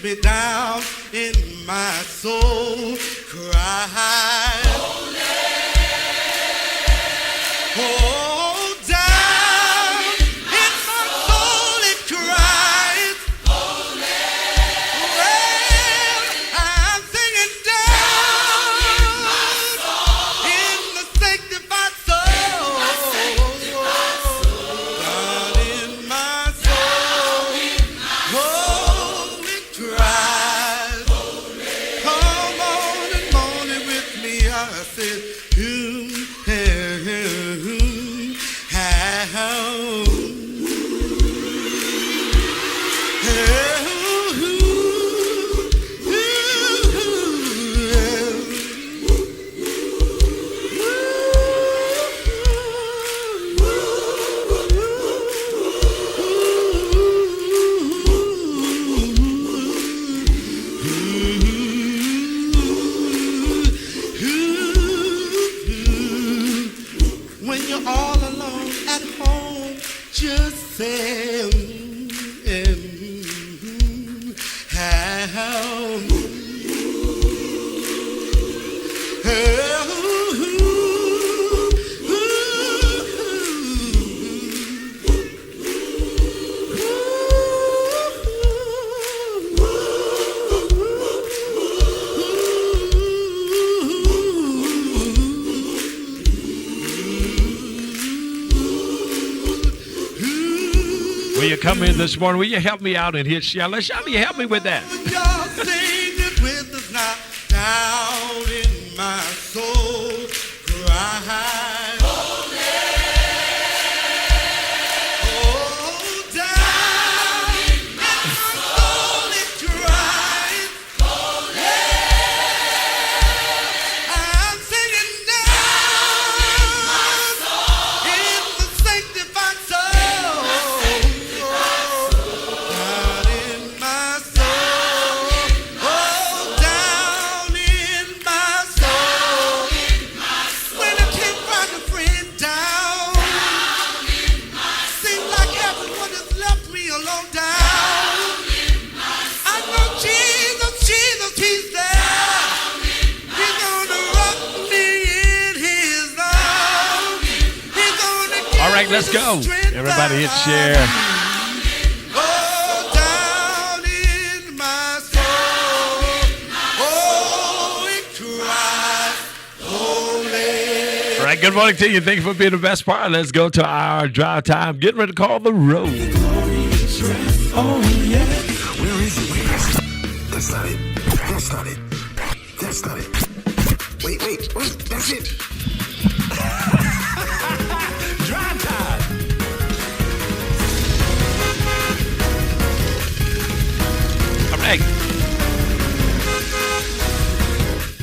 with me down in my soul. Cry. Oh, down in my soul it cries. Well, I'm singing down in the sanctified soul. Down in my soul, oh, it cries. Come on and mourn it with me. I said, when you're all alone at home, just say, Will you come in this morning? Will you help me out and hit Shelly? Shelly, help me with that. y'all sing it with us now. Down in my soul, cry. Oh, down in my soul it cries. I'm singing down in the sanctified soul. Down in my soul, oh, down in my soul. When I can't find a friend down, seems like everyone has left me alone down. I know Jesus, He's there. He's gonna rock me in His arms. He's gonna give All right, let's me the go. strength Everybody hit I share. need. Oh, down in my soul, oh, it cries, holy. All right, good morning to you. Thank you for being the best part. Let's go to our drive time. Getting ready to call the road. Oh, yeah. Where is it? That's not it. That's not it. That's not it. Wait. That's it. Drive time.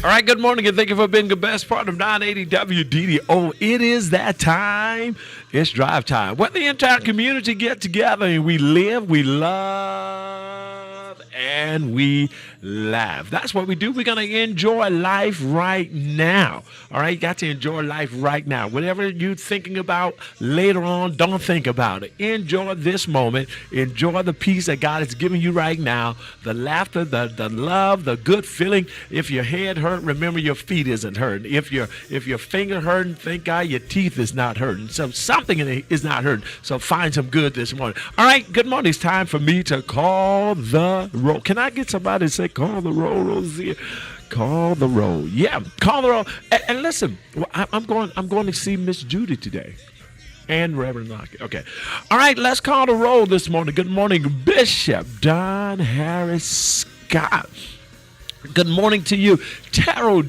All right, good morning, and thank you for being the best part of 980 WDDO. It is that time. It's drive time. Where the entire community get together and we live, we love, and we laugh. That's what we do. We're going to enjoy life right now. All right, you got to enjoy life right now. Whatever you're thinking about later on, don't think about it. Enjoy this moment. Enjoy the peace that God is giving you right now. The laughter, the love, the good feeling. If your head hurt, remember your feet isn't hurting. If your finger hurting, thank God your teeth is not hurting. So something is not hurting. So find some good this morning. All right, good morning. It's time for me to call the roll. Can I get somebody to say call the roll, ROZIER? Call the roll. Yeah, call the roll. And listen, I'm going to see Miss Judy today. And Reverend Lockett. Okay. All right, let's call the roll this morning. Good morning, Bishop Don Harris Scott. Good morning to you, Tara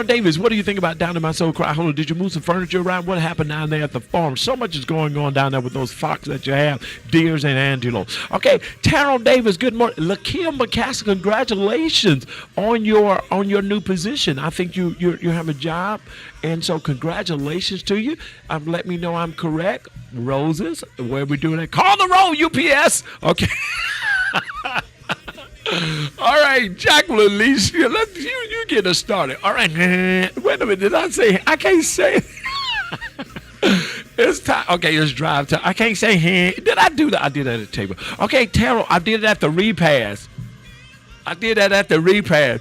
Davis. What do you think about Down in My Soul Cry? Hold on, did you move some furniture around? What happened down there at the farm? So much is going on down there with those foxes that you have, deers and antelopes. Okay, Tara Davis. Good morning, Lakia McCaskill. Congratulations on your new position. I think you have a job, and so congratulations to you. Let me know I'm correct. Roses, where we doing it? Call the roll, UPS. Okay. All right, Jacqueline Alicia, you get us started. All right, wait a minute. Did I say? I can't say it. It's time. Okay, it's drive time. I can't say hand. Did I do that? I did that at the table. Okay, Terrell, I did it at the repass. I did that at the repass.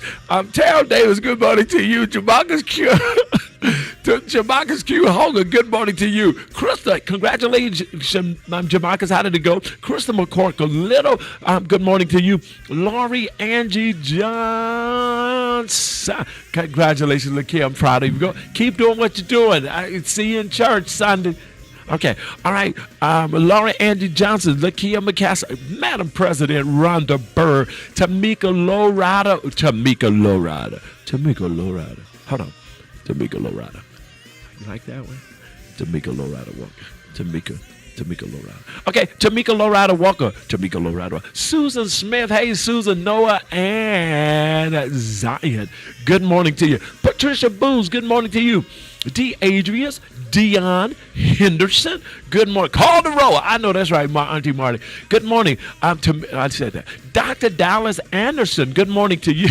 Terrell Davis, good morning to you. Jamarcus Q. Jamarcus Q. Hogan, good morning to you. Krista, congratulations, Jamarcus. How did it go? Krista McCorkle, Little, good morning to you. Laurie Angie Johnson, congratulations, Lakia. I'm proud of you. Keep doing what you're doing. I see you in church Sunday. Okay, all right. Laura Angie Johnson, Lakia McCasker, Madam President Rhonda Burr, Tamika Lowrider. Hold on. Tamika Lowrider. You like that one? Tamika Lowrider Walker. Tamika Lowrider. Okay, Tamika Lowrider Walker. Tamika Lowrider. Susan Smith. Hey, Susan, Noah, and Zion. Good morning to you. Patricia Booz. Good morning to you. D. Adrius. Dion Henderson. Good morning. Call the roll. I know that's right, my Auntie Marty. Good morning. I said that. Dr. Dallas Anderson. Good morning to you.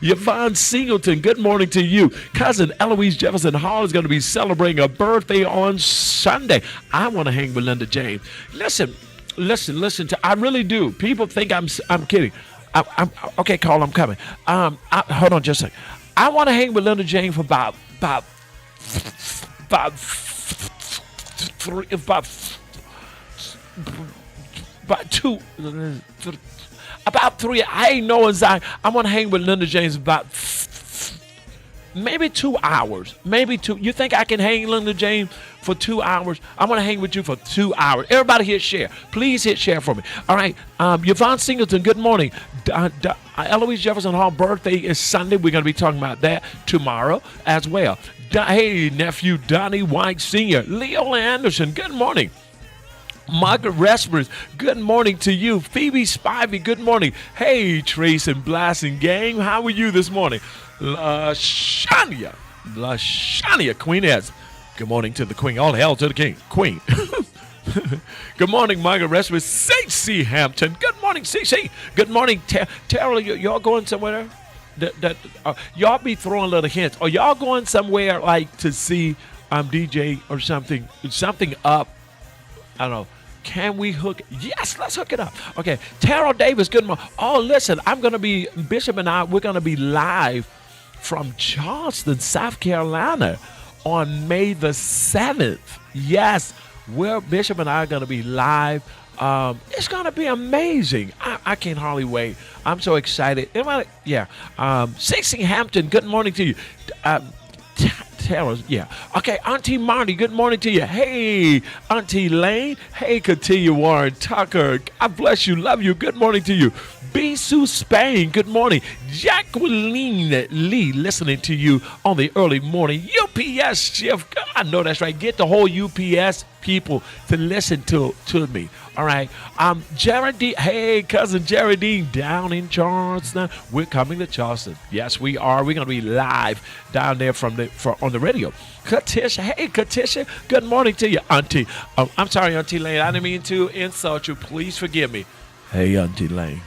Yvonne Singleton. Good morning to you. Cousin Eloise Jefferson Hall is going to be celebrating a birthday on Sunday. I want to hang with Linda James. Listen. I really do. People think I'm kidding. Okay, Carl, I'm coming. Hold on just a second. I want to hang with Linda James for about 3. I ain't knowing Zion. I want to hang with Linda James about maybe 2 hours. Maybe 2. You think I can hang Linda James for 2 hours? I want to hang with you for 2 hours. Everybody hit share. Please hit share for me. All right. Yvonne Singleton, good morning. Eloise Jefferson Hall birthday is Sunday. We're going to be talking about that tomorrow as well. Hey, nephew Donnie White Sr. Leo Anderson, good morning. Margaret Respers, good morning to you. Phoebe Spivey, good morning. Hey, Trace and Blast and gang, how are you this morning? LaShania, Queen S. Good morning to the Queen. All hail to the King. Queen. Good morning, Margaret Respers. C.C. Hampton. Good morning, C.C. Good morning, Terrell. Y'all going somewhere? Y'all be throwing little hints. Are y'all going somewhere like to see DJ or something up? I don't know. Can we hook? Yes, let's hook it up. Okay, Terrell Davis, good morning. Oh, listen, Bishop and I, we're going to be live from Charleston, South Carolina on May the 7th. Yes, Bishop and I are going to be live. It's going to be amazing. I can't hardly wait. I'm so excited. Yeah. C.C. Hampton, good morning to you. Taylor's, yeah. Okay, Auntie Marty, good morning to you. Hey, Auntie Lane. Hey, Katia Warren Tucker. God bless you. Love you. Good morning to you. B. Sue Spain, good morning. Jacqueline Lee, listening to you on the early morning. UPS shift. I know that's right. Get the whole UPS people to listen to me. All right. Jared D. Hey, cousin Jared Dean down in Charleston. We're coming to Charleston. Yes, we are. We're going to be live down there on the radio. Katisha. Hey, Katisha. Good morning to you, Auntie. I'm sorry, Auntie Lane. I didn't mean to insult you. Please forgive me. Hey, Auntie Lane.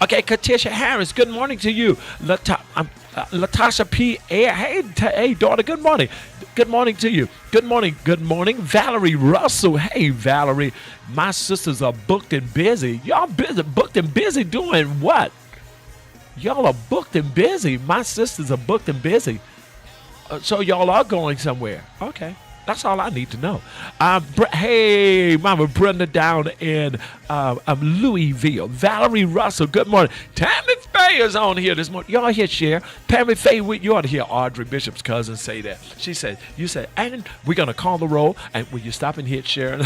Okay, Katisha Harris, good morning to you. Latasha P. Hey, daughter, good morning. Good morning to you. Good morning. Valerie Russell. Hey, Valerie, my sisters are booked and busy. Y'all booked and busy doing what? Y'all are booked and busy. My sisters are booked and busy. So y'all are going somewhere. Okay. That's all I need to know. Hey, Mama Brenda down in Louisville. Valerie Russell, good morning. Tammy Faye is on here this morning. Y'all hit share. Tammy Faye, you ought to hear Audrey Bishop's cousin say that. She said, and we're going to call the roll, and will you stop and hit share?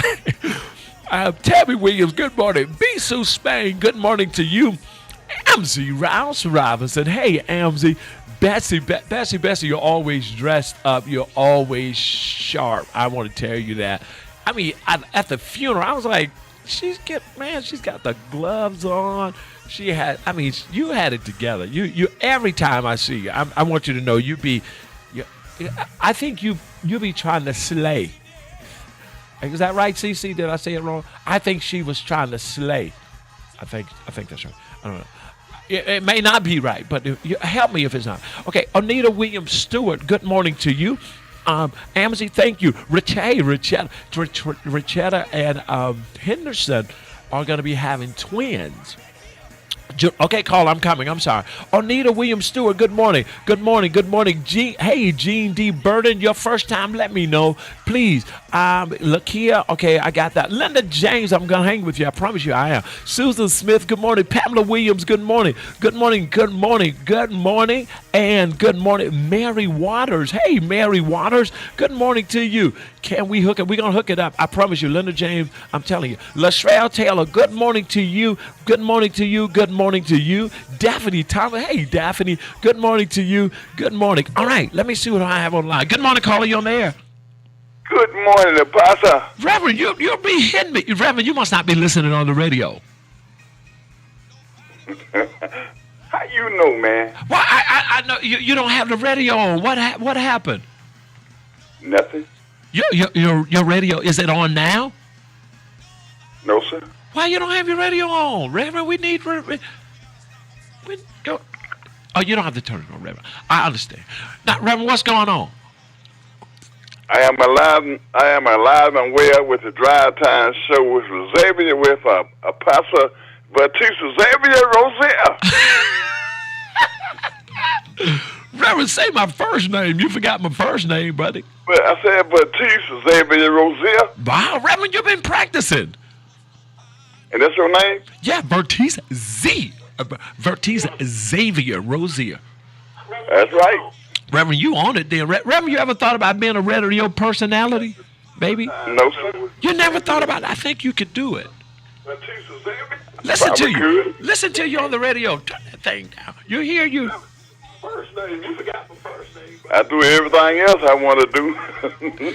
Tammy Williams, good morning. B. Sue Spain, good morning to you. Amzie Rouse Robinson. Hey, Amzie. Bessie, you're always dressed up. You're always sharp. I want to tell you that. I mean, at the funeral, I was like, she's got the gloves on. You had it together. You every time I see you, I want you to know I think you be trying to slay. Is that right, CC? Did I say it wrong? I think she was trying to slay. I think that's right. I don't know. It may not be right, but help me if it's not. Okay, Anita Williams Stewart, good morning to you. Amzie, thank you. Richetta and Henderson are going to be having twins. Okay, call. I'm coming. I'm sorry. Onita Williams Stewart. Good morning. Good morning. Good morning. Hey, Gene D. Burden. Your first time. Let me know, please. Lakia. Okay, I got that. Linda James. I'm gonna hang with you. I promise you, I am. Susan Smith. Good morning. Pamela Williams. Good morning. Good morning. Good morning. Good morning. And good morning, Mary Waters. Hey, Mary Waters. Good morning to you. Can we hook it? We're gonna hook it up. I promise you, Linda James. I'm telling you. LaShrell Taylor. Good morning to you. Good morning to you. Good morning to you. Daphne Thomas. Hey, Daphne. Good morning to you. Good morning. All right, let me see what I have online. Good morning, caller. You on the air? Good morning, Apostle. Reverend, you'll be hitting me. Reverend, you must not be listening on the radio. How you know, man? Well, I know you don't have the radio on. What happened? Nothing. Your radio, is it on now? No, sir. Why you don't have your radio on, Reverend? We need. Oh, you don't have to turn it on, Reverend. I understand. Now, Reverend, what's going on? I am alive and well with the Drive Time show with Xavier, with Apostle VERTISE Xavier ROZIER. Reverend, say my first name. You forgot my first name, buddy. But I said VERTISE Xavier ROZIER. Wow, Reverend, you've been practicing. And that's your name? Yeah, VERTISE VERTISE Xavier ROZIER. That's right. Reverend, you on it then. Reverend, you ever thought about being a radio personality, baby? No, sir. You never thought about it? I think you could do it. VERTISE Xavier? Listen to you. Could. Listen to you on the radio. Turn that thing down. You hear you. First name. You forgot my first name. I do everything else I want to do.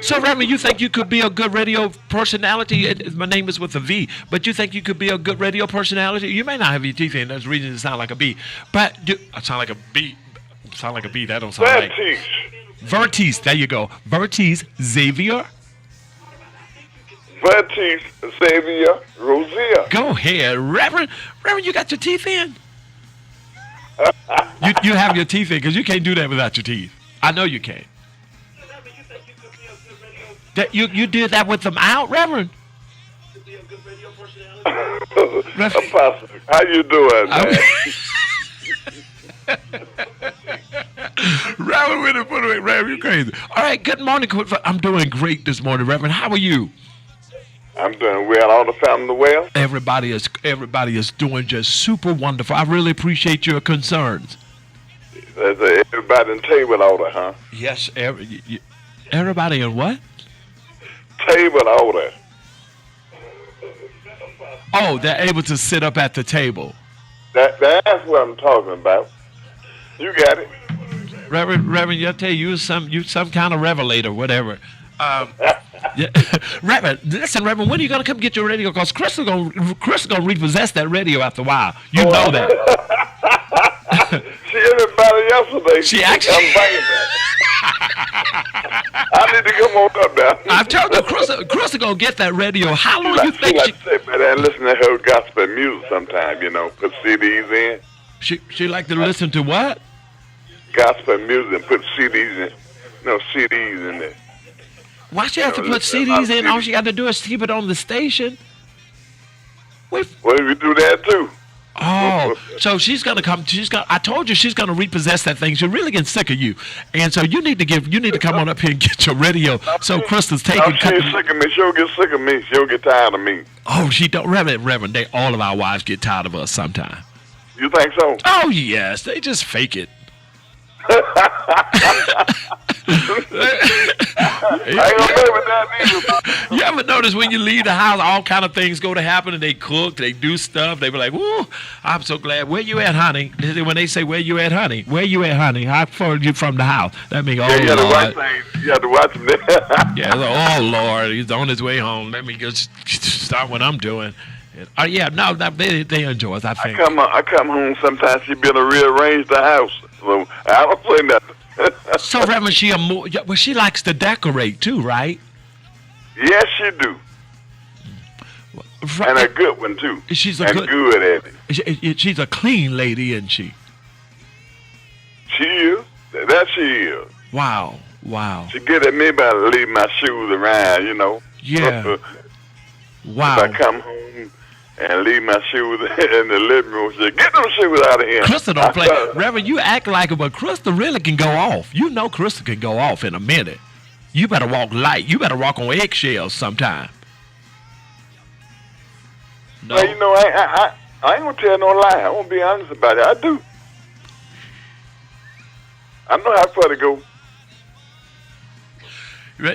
So, Reverend, you think you could be a good radio personality? My name is with a V, but you think you could be a good radio personality? You may not have your teeth in. That's the reason it sound like a B. But I sound like a B. Sound like a B. That don't sound like VERTISE. There you go. VERTISE Xavier. VERTISE Xavier ROZIER. Go ahead, Reverend. Reverend, you got your teeth in. you have your teeth in because you can't do that without your teeth. I know you can't. That you did that with them out, Reverend. Apostle, how you doing, man? Reverend, with it, put away, Reverend, you crazy. All right, good morning. I'm doing great this morning, Reverend. How are you? I'm doing well. All the family well? Everybody is doing just super wonderful. I really appreciate your concerns. Everybody in table order, huh? Yes, everybody in what? Table order. Oh, they're able to sit up at the table. That's what I'm talking about. You got it. Reverend, I tell you, you some kind of revelator, whatever. Yeah. Reverend, listen, Reverend, when are you gonna come get your radio? Because Chris is gonna repossess that radio after a while. You know that. She hit everybody yesterday. She actually. I'm banging that. I need to come on up now. I've told you, Chris is gonna get that radio. How long you think she sit back there and listen to her gospel music sometime? Put CDs in. She like to listen to what? Gospel music and put CDs in. CDs in there. Why she have to put CDs in? All she got to do is keep it on the station. Well, we do that too. Oh, so she's gonna come. I told you she's gonna repossess that thing. She's really getting sick of you, and so you need to come on up here and get your radio. So Krista's taking. She's sick of me. She'll get sick of me. She'll get tired of me. Oh, she don't, Reverend. All of our wives get tired of us sometime. You think so? Oh yes, they just fake it. I ain't gonna play with that either. You ever notice when you leave the house, all kind of things go to happen, and they cook, they do stuff. They be like, "Woo, I'm so glad." Where you at, honey? When they say, "Where you at, honey?" Where you at, honey? How far you from the house? That means, you gotta watch things. You have to watch them. Yeah, like, oh Lord, he's on his way home. Let me just start what I'm doing. Yeah, no, they enjoy us. I think. I come home sometimes. She be to rearrange the house, so I don't say nothing. So, Reverend, she likes to decorate too, right? Yes, she do. And a good one too. She's good at it. She's a clean lady, isn't she? She is. That she is. Wow. She get at me about leaving my shoes around, Yeah. Wow. If I come home and leave my shoes in the living room. Said, "Get them shoes out of here." Crystal don't play. Reverend, you act like it, but Crystal really can go off. You know Crystal can go off in a minute. You better walk light. You better walk on eggshells sometime. No. Well, you know, I ain't gonna tell no lie. I'm gonna be honest about it. I do. I know how far to go.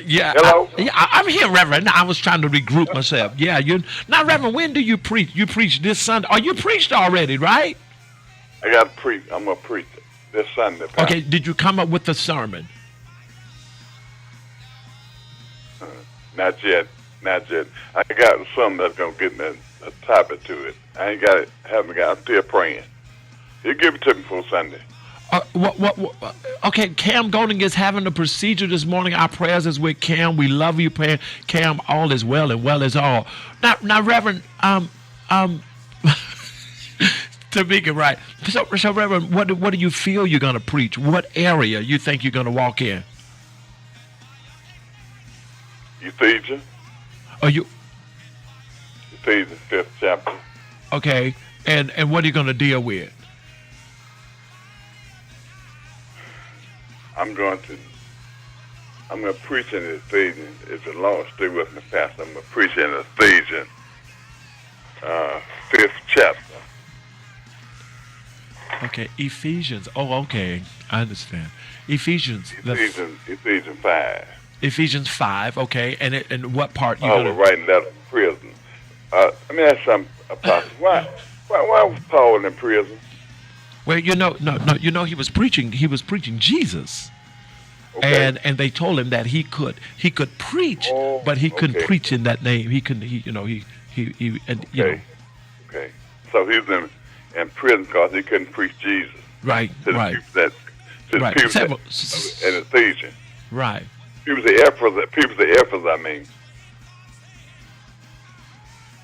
Yeah, Hello? I'm here, Reverend. I was trying to regroup myself. Yeah, now, Reverend. When do you preach? You preach this Sunday? Oh, you preached already, right? I got to preach. I'm gonna preach this Sunday. Pastor. Okay. Did you come up with the sermon? Not yet. Not yet. I got something that's gonna get me a topic to it. I ain't got it. Haven't got. I'm still praying. You give it to me for Sunday. What? Okay, Cam Golding is having a procedure this morning. Our prayers is with Cam. We love you, Cam. All is well, and well is all. Now, Reverend, Tamika, right? So, Reverend, what do you feel you're gonna preach? What area you think you're gonna walk in? Ephesians. Are you Ephesians 5th chapter. okay? And what are you gonna deal with? I'm going to preach in Ephesians. If the Lord stay with me, Pastor, I'm going to preach in Ephesians 5th chapter. Okay, Ephesians. Oh, okay, I understand. Ephesians 5. Ephesians 5. Okay, and what part you Paul gonna? was writing that in prison. Let me ask some apostle. Why was Paul in prison? Well, no. He was preaching Jesus, Okay. and they told him that he could preach, Oh, but he couldn't okay. preach in that name. He couldn't. Okay. Okay. So he was in prison because he couldn't preach Jesus Right. to the Right. people Right. that in Ephesians. Right. People the Ephesus, I mean.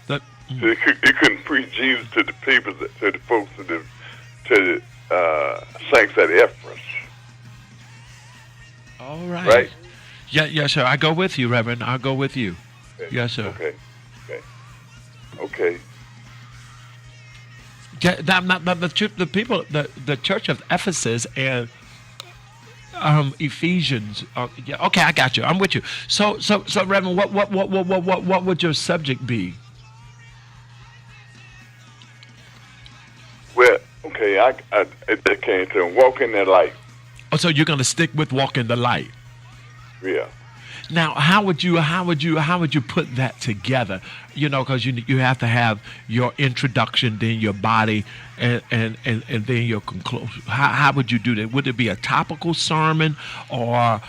That. So he couldn't preach Jesus to the people, to the folks, to the saints at Ephesus. All right. Right? Yeah. Yes, sir. I go with you, Reverend. I'll go with you. Okay. Yes, sir. Okay. Yeah, the people, the church of Ephesus and Ephesians. Yeah, okay, I got you. I'm with you. So, Reverend, what would your subject be? Well, okay, I just came to walk in that light. Oh, so you're gonna stick with walking the light. Yeah. Now, how would you put that together? Because you have to have your introduction, then your body, and then your conclusion. How would you do that? Would it be a topical sermon, or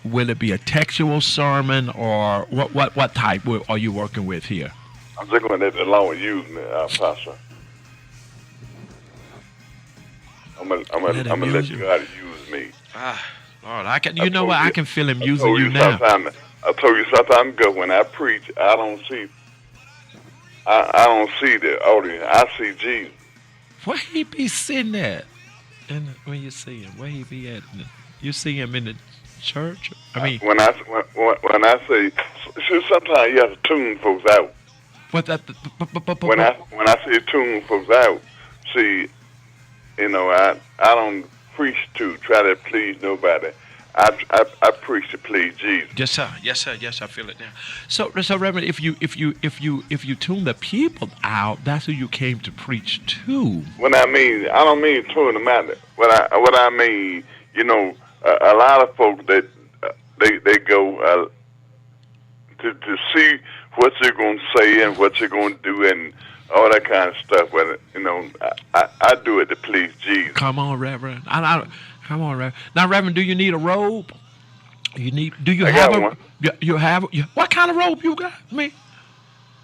will it be a textual sermon, or what type are you working with here? I'm just going to let the Lord use me, Pastor. I'm gonna let you God use me. Lord, I can feel him using you now. I told you sometime ago, when I preach, I don't see the audience. I see Jesus. Where he be sitting at? And when you see him, where he be at? You see him in the church? I mean, when I say, sometimes you have to tune folks out. What that? When I say tune folks out, see, I don't preach to try to please nobody. I preach to please Jesus. Yes, sir. Yes, sir. Yes, I feel it now. So Reverend, if you tune the people out, that's who you came to preach to. When I don't mean tune them out. What I mean, a lot of folks that they go to see what you're going to say and what you're going to do and all that kind of stuff. But I do it to please Jesus. Come on, Reverend. Come on, Reverend. Now, Reverend, do you need a robe? Do you I have got a? one. You have what kind of robe you got? Me?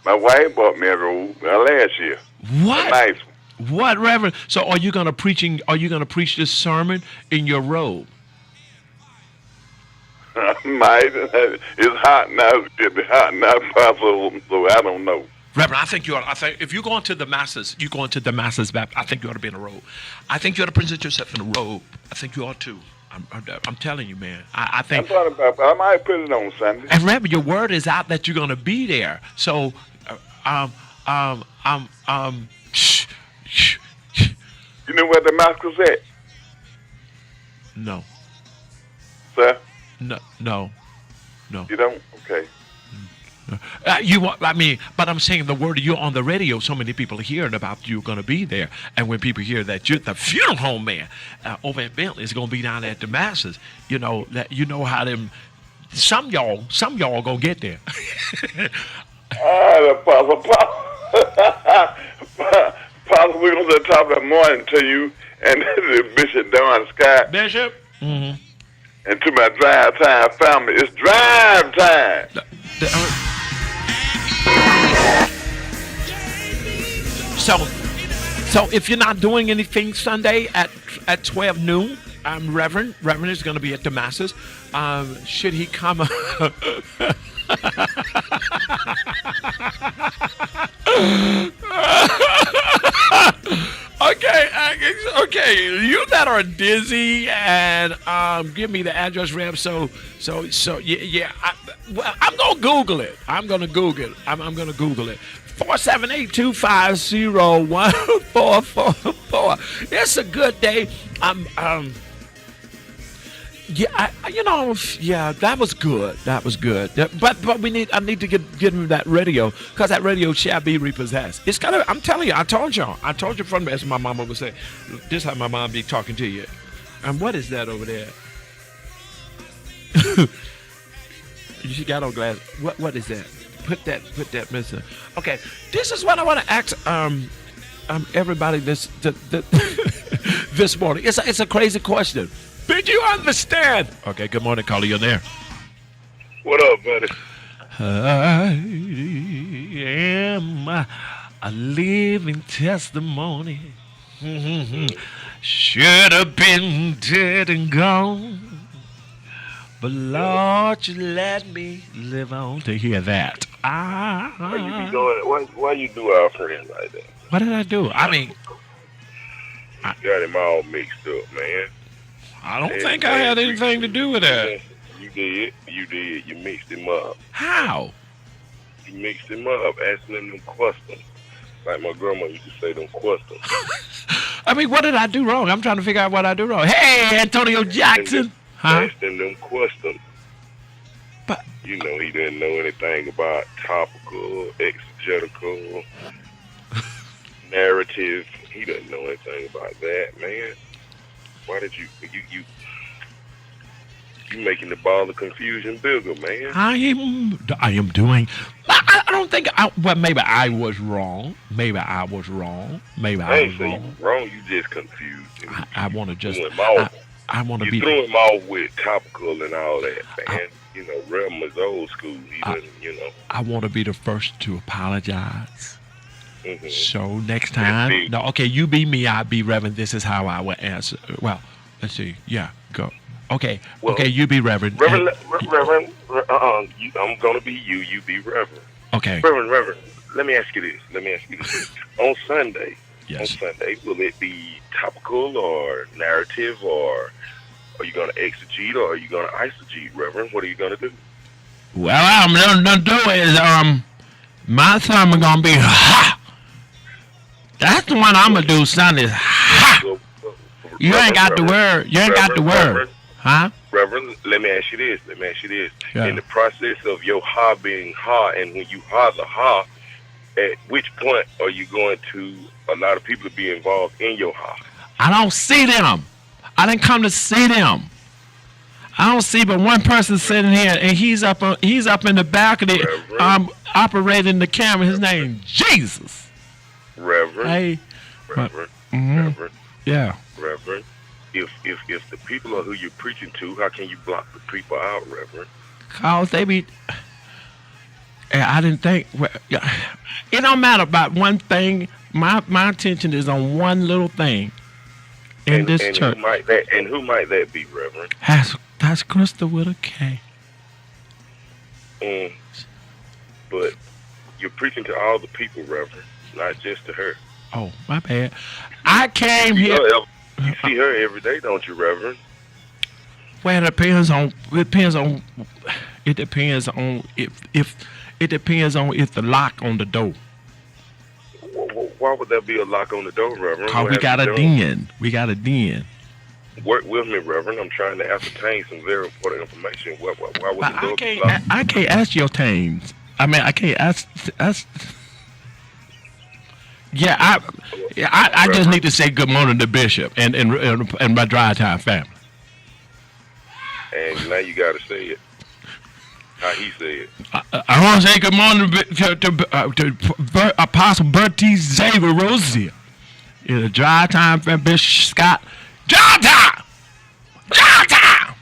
My wife bought me a robe last year. What? A nice one. What, Reverend? So, are you gonna preach this sermon in your robe? I might. It's hot now. It's hot now, Pastor. So I don't know. Reverend, I think if you're going to the masses, Baptist, I think you ought to be in a robe. I think you ought to present yourself in a robe. I think you ought to. I'm telling you, man. I think. I'm talking about, but I might put it on Sunday. And Reverend, your word is out that you're going to be there. So, Shh. You know where the Damascus at, No. sir? No. You don't? Okay. You want? I mean, but I'm saying the word you're on the radio. So many people are hearing about you going to be there, and when people hear that you're the funeral home man over at Bentley is going to be down at Damascus, you know that how them. Some y'all gonna get there. Apostle, we're going to top of the morning to you and the Bishop Don Scott Bishop. Mm-hmm. and to my Drive Time family. It's Drive Time. So if you're not doing anything Sunday at 12 noon, Reverend is going to be at Damascus. Should he come? Okay. You that are dizzy and give me the address, Rev. So yeah. I'm gonna Google it. I'm gonna Google it. 478-250-1444. It's a good day. That was good. But I need to get him that radio, because that radio shall be repossessed. It's kind of, I'm telling you, I told you from, as my mama would say, this is how my mom be talking to you. And what is that over there? She got on glass. What is that? Put that mister. Okay, this is what I want to ask everybody this this morning. It's a crazy question. Did you understand? Okay, good morning, caller. You're there. What up, buddy? I am a living testimony. Should have been dead and gone, but Lord, you let me live on to hear that. Why you be doing? Why you do our friend like that? What did I do? I mean, you got him all mixed up, man. I don't think I had anything to do with that. You did. You mixed him up. How? You mixed him up, asking him them questions. Like my grandma used to say, them questions. I mean, what did I do wrong? I'm trying to figure out what I do wrong. Hey, Antonio Jackson. Asking them questions. But he didn't know anything about topical, exegetical, narrative. He didn't know anything about that, man. Why did you making the ball of confusion bigger, man? I am doing. I don't think. Maybe I was wrong. Maybe I was wrong. I ain't saying you wrong. You just confused. I want to just. I want to be. You threw him off with topical and all that, man. Rem was old school. He doesn't. I want to be the first to apologize. Mm-hmm. So next time, no, okay, you be me, I be Reverend. This is how I will answer. Well, let's see. Yeah, go. Okay, you be Reverend. Reverend, I'm gonna be you. You be Reverend. Okay. Reverend. Let me ask you this. On Sunday, yes. Will it be topical or narrative, or are you gonna exegete or are you gonna eisegete, Reverend? What are you gonna do? Well, I'm gonna do is my sermon gonna be ha. That's the one I'm gonna do, son. Is ha. You ain't got the word. You ain't got the word. Huh? Reverend, let me ask you this. Yeah. In the process of your ha being ha, and when you ha the ha, at which point are you going to allow the people to be involved in your ha? I don't see them. I didn't come to see them. I don't see but one person sitting here, and he's up in the balcony, operating the camera. His name Jesus. Reverend. Hey. Reverend. Mm-hmm. Reverend. Yeah. Reverend. If the people are who you're preaching to, how can you block the people out, Reverend? Cause they be. I didn't think. Well, it don't matter about one thing. My attention is on one little thing in this church. Who might that be, Reverend? That's Krista with a K. But you're preaching to all the people, Reverend, not just to her. Oh, my bad. I came here. You see her every day, don't you, Reverend? Well, it depends on if the lock on the door. Why would there be a lock on the door, Reverend? Cause we got a den. We got a den. Work with me, Reverend. I'm trying to ascertain some very important information. Why would the door be locked? I can't ask your names. I mean, I can't ask. Yeah, I just need to say good morning to Bishop and my DriveTime family. And now you got to say it how he said. I want to say good morning to Apostle VERTISE Xavier ROZIER. The DriveTime family, Bishop Scott. DriveTime! DriveTime!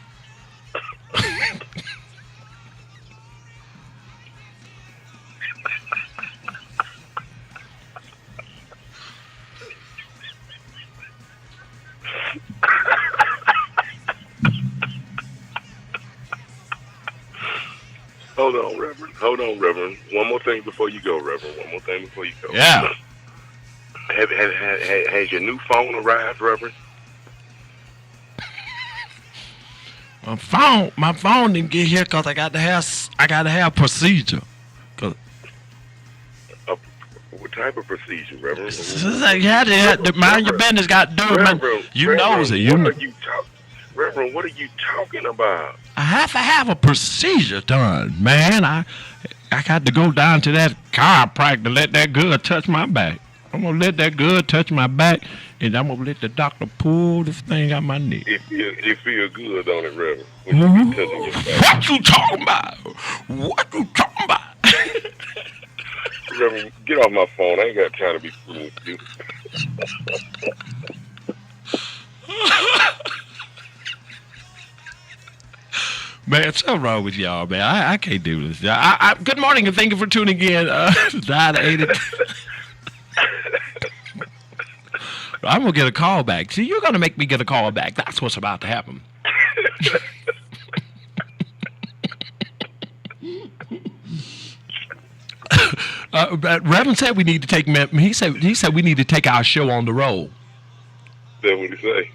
Hold on, Reverend. One more thing before you go, Reverend. Yeah. Has your new phone arrived, Reverend? My phone didn't get here because I got to have procedure. What type of procedure, Reverend? You had to mind your business. Got to do it, man. You knows it. Reverend, what are you talking about? I have to have a procedure done, man. I got to go down to that chiropractor to let that good touch my back. I'm gonna let that good touch my back, and I'm gonna let the doctor pull this thing out my neck. It feel good on it, Reverend. When you be touching your back. What you talking about? What you talking about? Reverend, get off my phone. I ain't got time to be fooling with you. Man, something wrong with y'all, man. I can't do this. Good morning and thank you for tuning in. 980. I'm going to get a call back. See, you're going to make me get a call back. That's what's about to happen. Reverend said we need to take. He said we need to take our show on the road. That's what he say.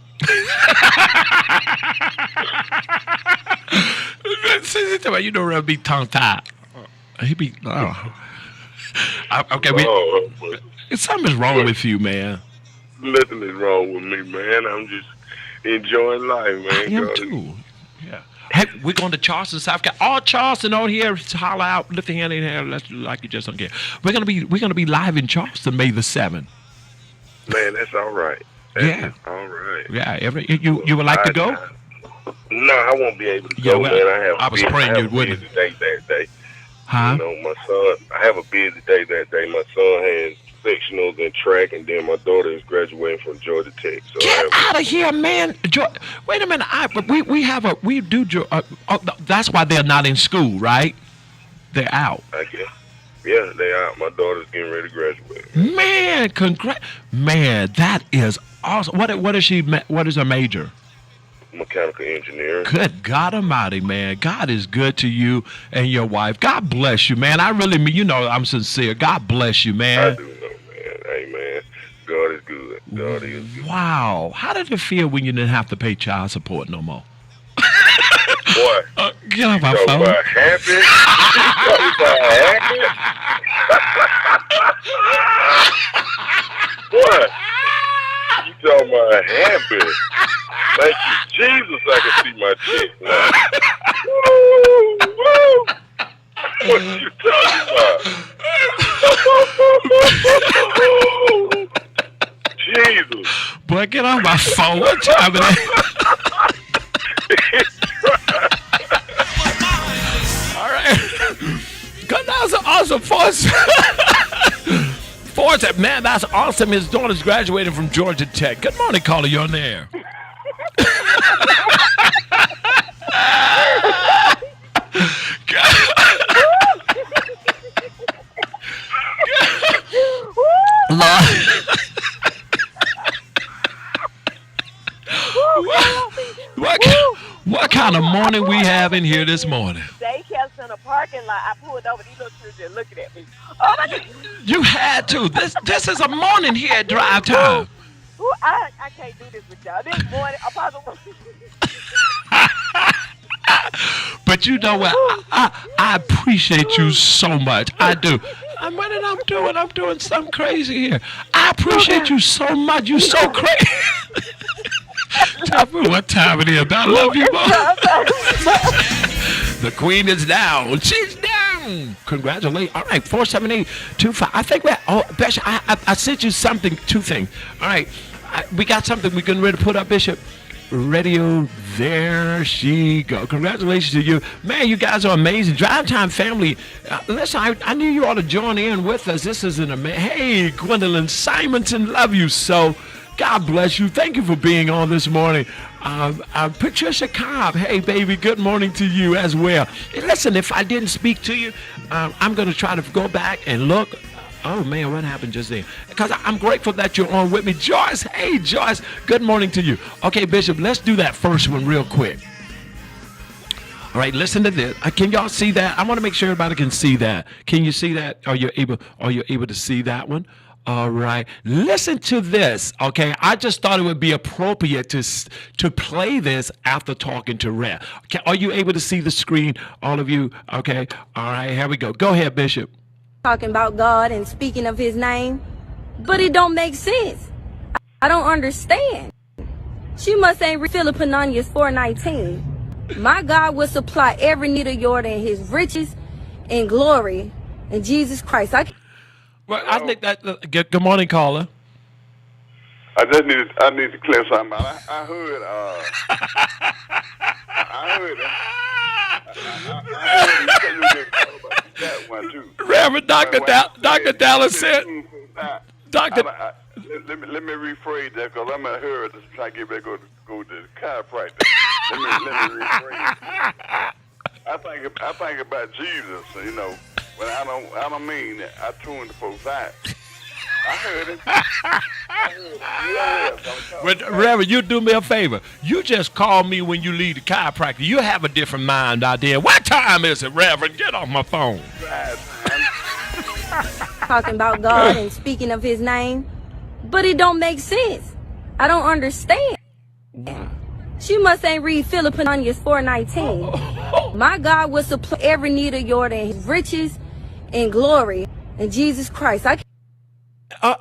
You know, Reverend be tongue tied. He be. Okay, something's wrong with you, man. Nothing is wrong with me, man. I'm just enjoying life, man. I am too. Yeah. Hey, we're going to Charleston, South Carolina. All Charleston on here, holler out, lift your hand in here, let's like you just don't care. We're gonna be live in Charleston May the 7th. Man, that's all right. Yeah. All right. Yeah. You would like to go? No, I won't be able to go, man. I was praying you wouldn't. Day that day. Huh? You know, my son. I have a busy day that day. My son has sectionals and track, and then my daughter is graduating from Georgia Tech. So get out of here, man! Wait a minute. That's why they're not in school, right? They're out. I guess. Yeah, they out. My daughter's getting ready to graduate. Man, Man, that is awesome. What is she? What is her major? Mechanical engineering. Good God Almighty, man. God is good to you and your wife. God bless you, man. I really mean, you know, I'm sincere. God bless you, man. I do know, man. Amen. God is good. God is good. Wow. How did it feel when you didn't have to pay child support no more? Boy. Get off my phone. About happy? You talking about happy? What? You talking about happy? Thank you, Jesus, I can see my cheek now. Woo, woo. What are you talking about? Jesus. Boy, get off my phone. What time is it? All right. God, that was awesome. Force, man, that's awesome. His daughter's graduating from Georgia Tech. Good morning, caller. You're on the air. What kind of morning we have in here this morning? They kept in a parking lot. I pulled over. These little children looking at me. Oh my God! You had to. This is a morning here at DriveTime. I can't do this with y'all. This morning, Apostle. But you know what? I appreciate you so much. I do. I'm doing something crazy here. I appreciate you so much. You so crazy. Tell me what time it is. I love you, boy. The queen is down. She's down. Congratulations. All right, 478-25. I think that. Oh, Bishop, I sent you something. Two things. All right, we got something we're getting ready to put up, Bishop. Radio, there she go. Congratulations to you, man. You guys are amazing. Drive Time family. Listen, I knew you ought to join in with us. This is an amazing. Hey, Gwendolyn Simonson, love you so. God bless you. Thank you for being on this morning. Patricia Cobb, hey baby, good morning to you as well. Hey, listen, if I didn't speak to you, I'm going to try to go back and look. Oh man, what happened just then? Because I'm grateful that you're on with me. Joyce, hey Joyce, good morning to you. Okay, Bishop, let's do that first one real quick. All right, listen to this. Can y'all see that? I want to make sure everybody can see that. Can you see that? Are you able to see that one? All right, listen to this. Okay, I just thought it would be appropriate to play this after talking to Rev. Okay, are you able to see the screen, all of you? Okay, all right, here we go. Go ahead, Bishop. Talking about God and speaking of his name, but it don't make sense. I don't understand. She must ain't read Philippians 4:19. My God will supply every need of yours in his riches and glory in Jesus Christ. Well, I think that. Good morning, caller. I need to clear something out. I heard. I heard that one too. Reverend Dr. Dallas said. Doctor. Let me rephrase that because I'm at her to try to get ready to go to the chiropractor. Let me rephrase. I think about Jesus, you know. But I don't mean that. I tune the folks out. I heard it. But Reverend, you do me a favor. You just call me when you leave the chiropractor. You have a different mind out there. What time is it, Reverend? Get off my phone. Talking about God and speaking of his name, but it don't make sense. I don't understand. She must ain't read Philippians 4:19. My God will supply every need of yours in his riches and glory in Jesus Christ.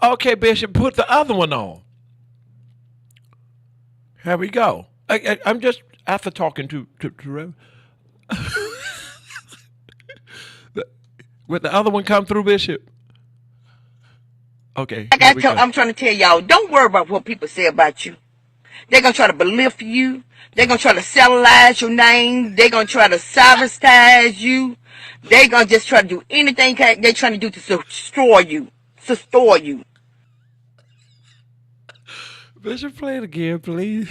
Okay, Bishop, put the other one on. Here we go. I'm just after talking to Rev. Would the other one come through, Bishop? Okay. I'm trying to tell y'all, don't worry about what people say about you. They're going to try to belittle you. They're going to try to cellularize your name. They're going to try to sabotage you. They're going to just try to do anything they're trying to do to destroy you. Bishop, play it again, please.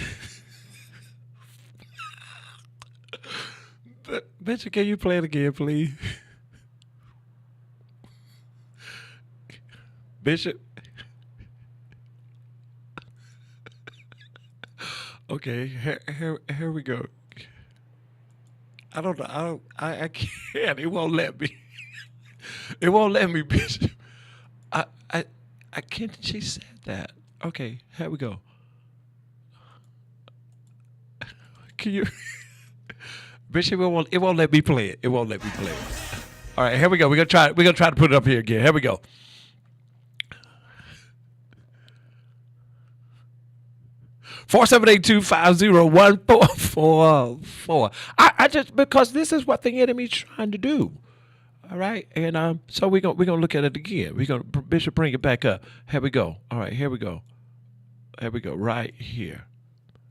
Bishop, can you play it again, please? Bishop? Okay, here we go. I don't know. I can't. It won't let me. It won't let me, Bishop. I can't. She said that. Okay, here we go. Can you, Bishop? It won't let me play it. It won't let me play it. All right, here we go. We're gonna try to put it up here again. Here we go. 478-250-1444. I just, because this is what the enemy's trying to do. All right, and so we're gonna look at it again. Bishop, bring it back up. Here we go. All right, here we go. Here we go. Right here.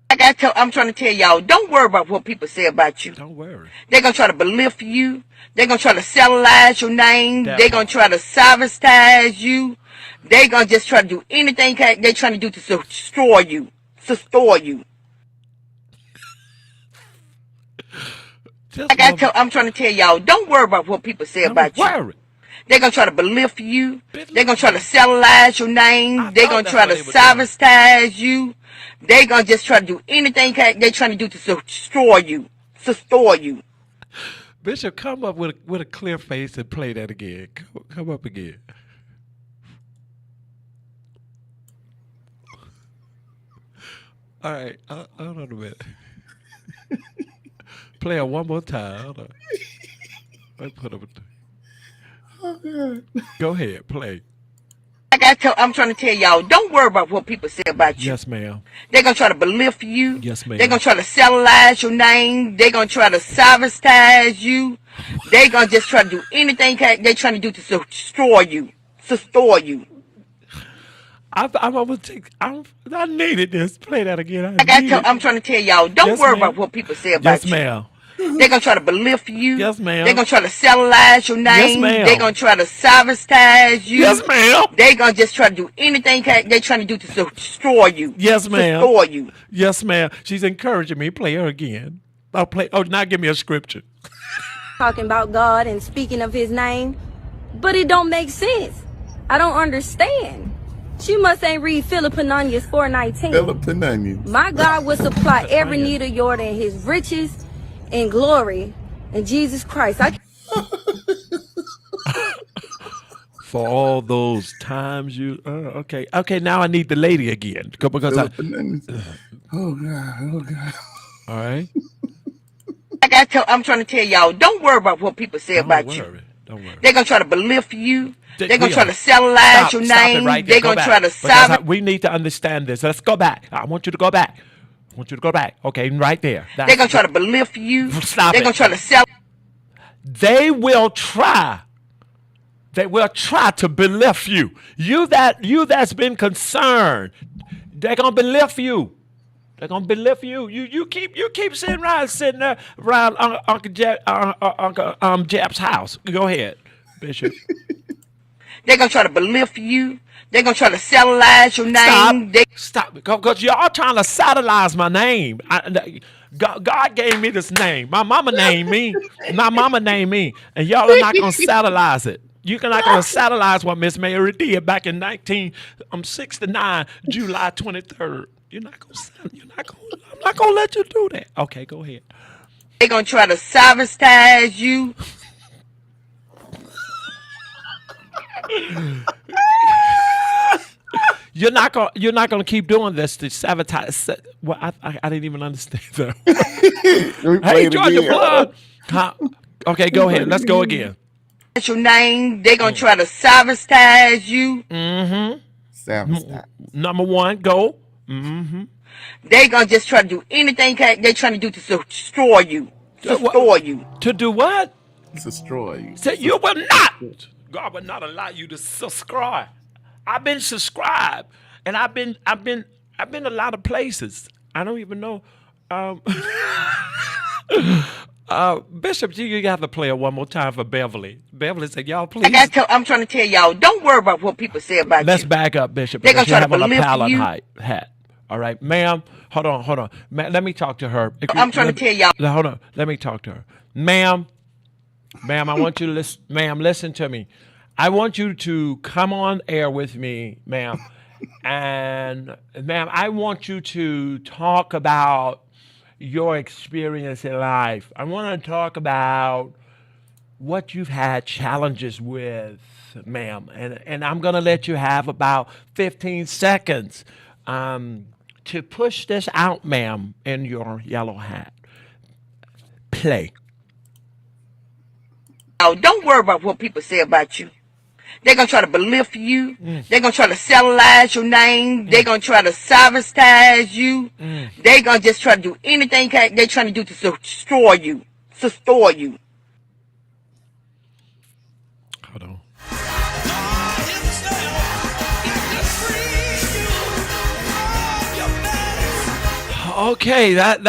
I'm trying to tell y'all, don't worry about what people say about you. Don't worry. They're going to try to belittle you. They're going to try to cellularize your name. They're going to try to sabotage you. They're going to just try to do anything they're trying to do to destroy you. I'm trying to tell y'all, don't worry about what people say about you. They're going to try to belittle you. They're going to try to cellularize your name. They're going to try to sabotage you. They're going to just try to do anything they're trying to do to destroy you. Bishop, come up with a clear face and play that again. Come up again. All right, hold on a minute. Play it one more time. Hold on. Let's put up. Oh Go ahead, play. I'm trying to tell y'all, don't worry about what people say about you. Yes, ma'am. They're going to try to belittle you. Yes, ma'am. They're going to try to cellularize your name. They're going to try to sabotage you. They're going to just try to do anything they're trying to do to destroy you. Destroy you. I needed this. Play that again. I'm trying to tell y'all, don't worry about what people say about you. Yes, ma'am. They're going to try to belittle you. Yes, ma'am. They're going to try to cellularize your name. Yes, ma'am. They're going to try to sabotage you. Yes, ma'am. They're going to just try to do anything they're trying to do to destroy you. Yes, ma'am. Destroy you. Yes, ma'am. She's encouraging me. Play her again. I'll play. Oh, now give me a scripture. Talking about God and speaking of his name, but it don't make sense. I don't understand. She must ain't read Philippians 4:19. Philippians. My God will supply every need of yours in his riches and glory in Jesus Christ. For all those times you okay. Now I need the lady again because oh God. All right. I'm trying to tell y'all, don't worry about what people say about you. Don't worry. They're going to try to belittle you. They're going to try to cellularize your name. Right, they're going to try to sabotage. We need to understand this. Let's go back. I want you to go back. Okay, right there. They're going to try to belittle you. Stop They're going to try to sell. They will try. They will try to belittle you. You that's been concerned. They're gonna belittle you. They're gonna belittle you. You keep sitting there around Uncle Jep's house. Go ahead, Bishop. They're gonna try to belittle you. They're gonna try to satellize your name. Stop, because y'all trying to satellize my name. God gave me this name. My mama named me. And y'all are not gonna satellize it. You're not gonna satellize what Miss Mary did back in 1969, July 23rd. I'm not gonna let you do that. Okay, go ahead. They're gonna try to sabotage you. You're not gonna keep doing this to sabotage. Well, I didn't even understand that. Hey, Georgia Blood. Okay, go ahead. Let's go again. Your name. They're gonna try to sabotage you. Mm-hmm. Sabotage. Number one, go. Mm-hmm. They're gonna just try to do anything they're trying to do to destroy you. Destroy you. To do what? Destroy you. Say you will not. God will not allow you to subscribe. I've been subscribed, and I've been a lot of places. I don't even know. Bishop, you have to play it one more time for Beverly. Beverly said, "Y'all, please." I'm trying to tell y'all, don't worry about what people say about you. Let's back up, Bishop. They're gonna try to belittle you. Palette hat. All right, ma'am. Hold on. Let me talk to her. I'm trying to tell y'all. Hold on. Let me talk to her, ma'am. Ma'am, I want you to listen. Ma'am, listen to me. I want you to come on air with me, ma'am. And ma'am, I want you to talk about your experience in life. I want to talk about what you've had challenges with, ma'am. And I'm going to let you have about 15 seconds to push this out, ma'am, in your yellow hat. Play. Oh, don't worry about what people say about you. They're going to try to belittle you. They're going to try to satellize your name. They're going to try to sabotage you. They're going to just try to do anything they're trying to do to destroy you. Destroy you. Hold on. Okay, that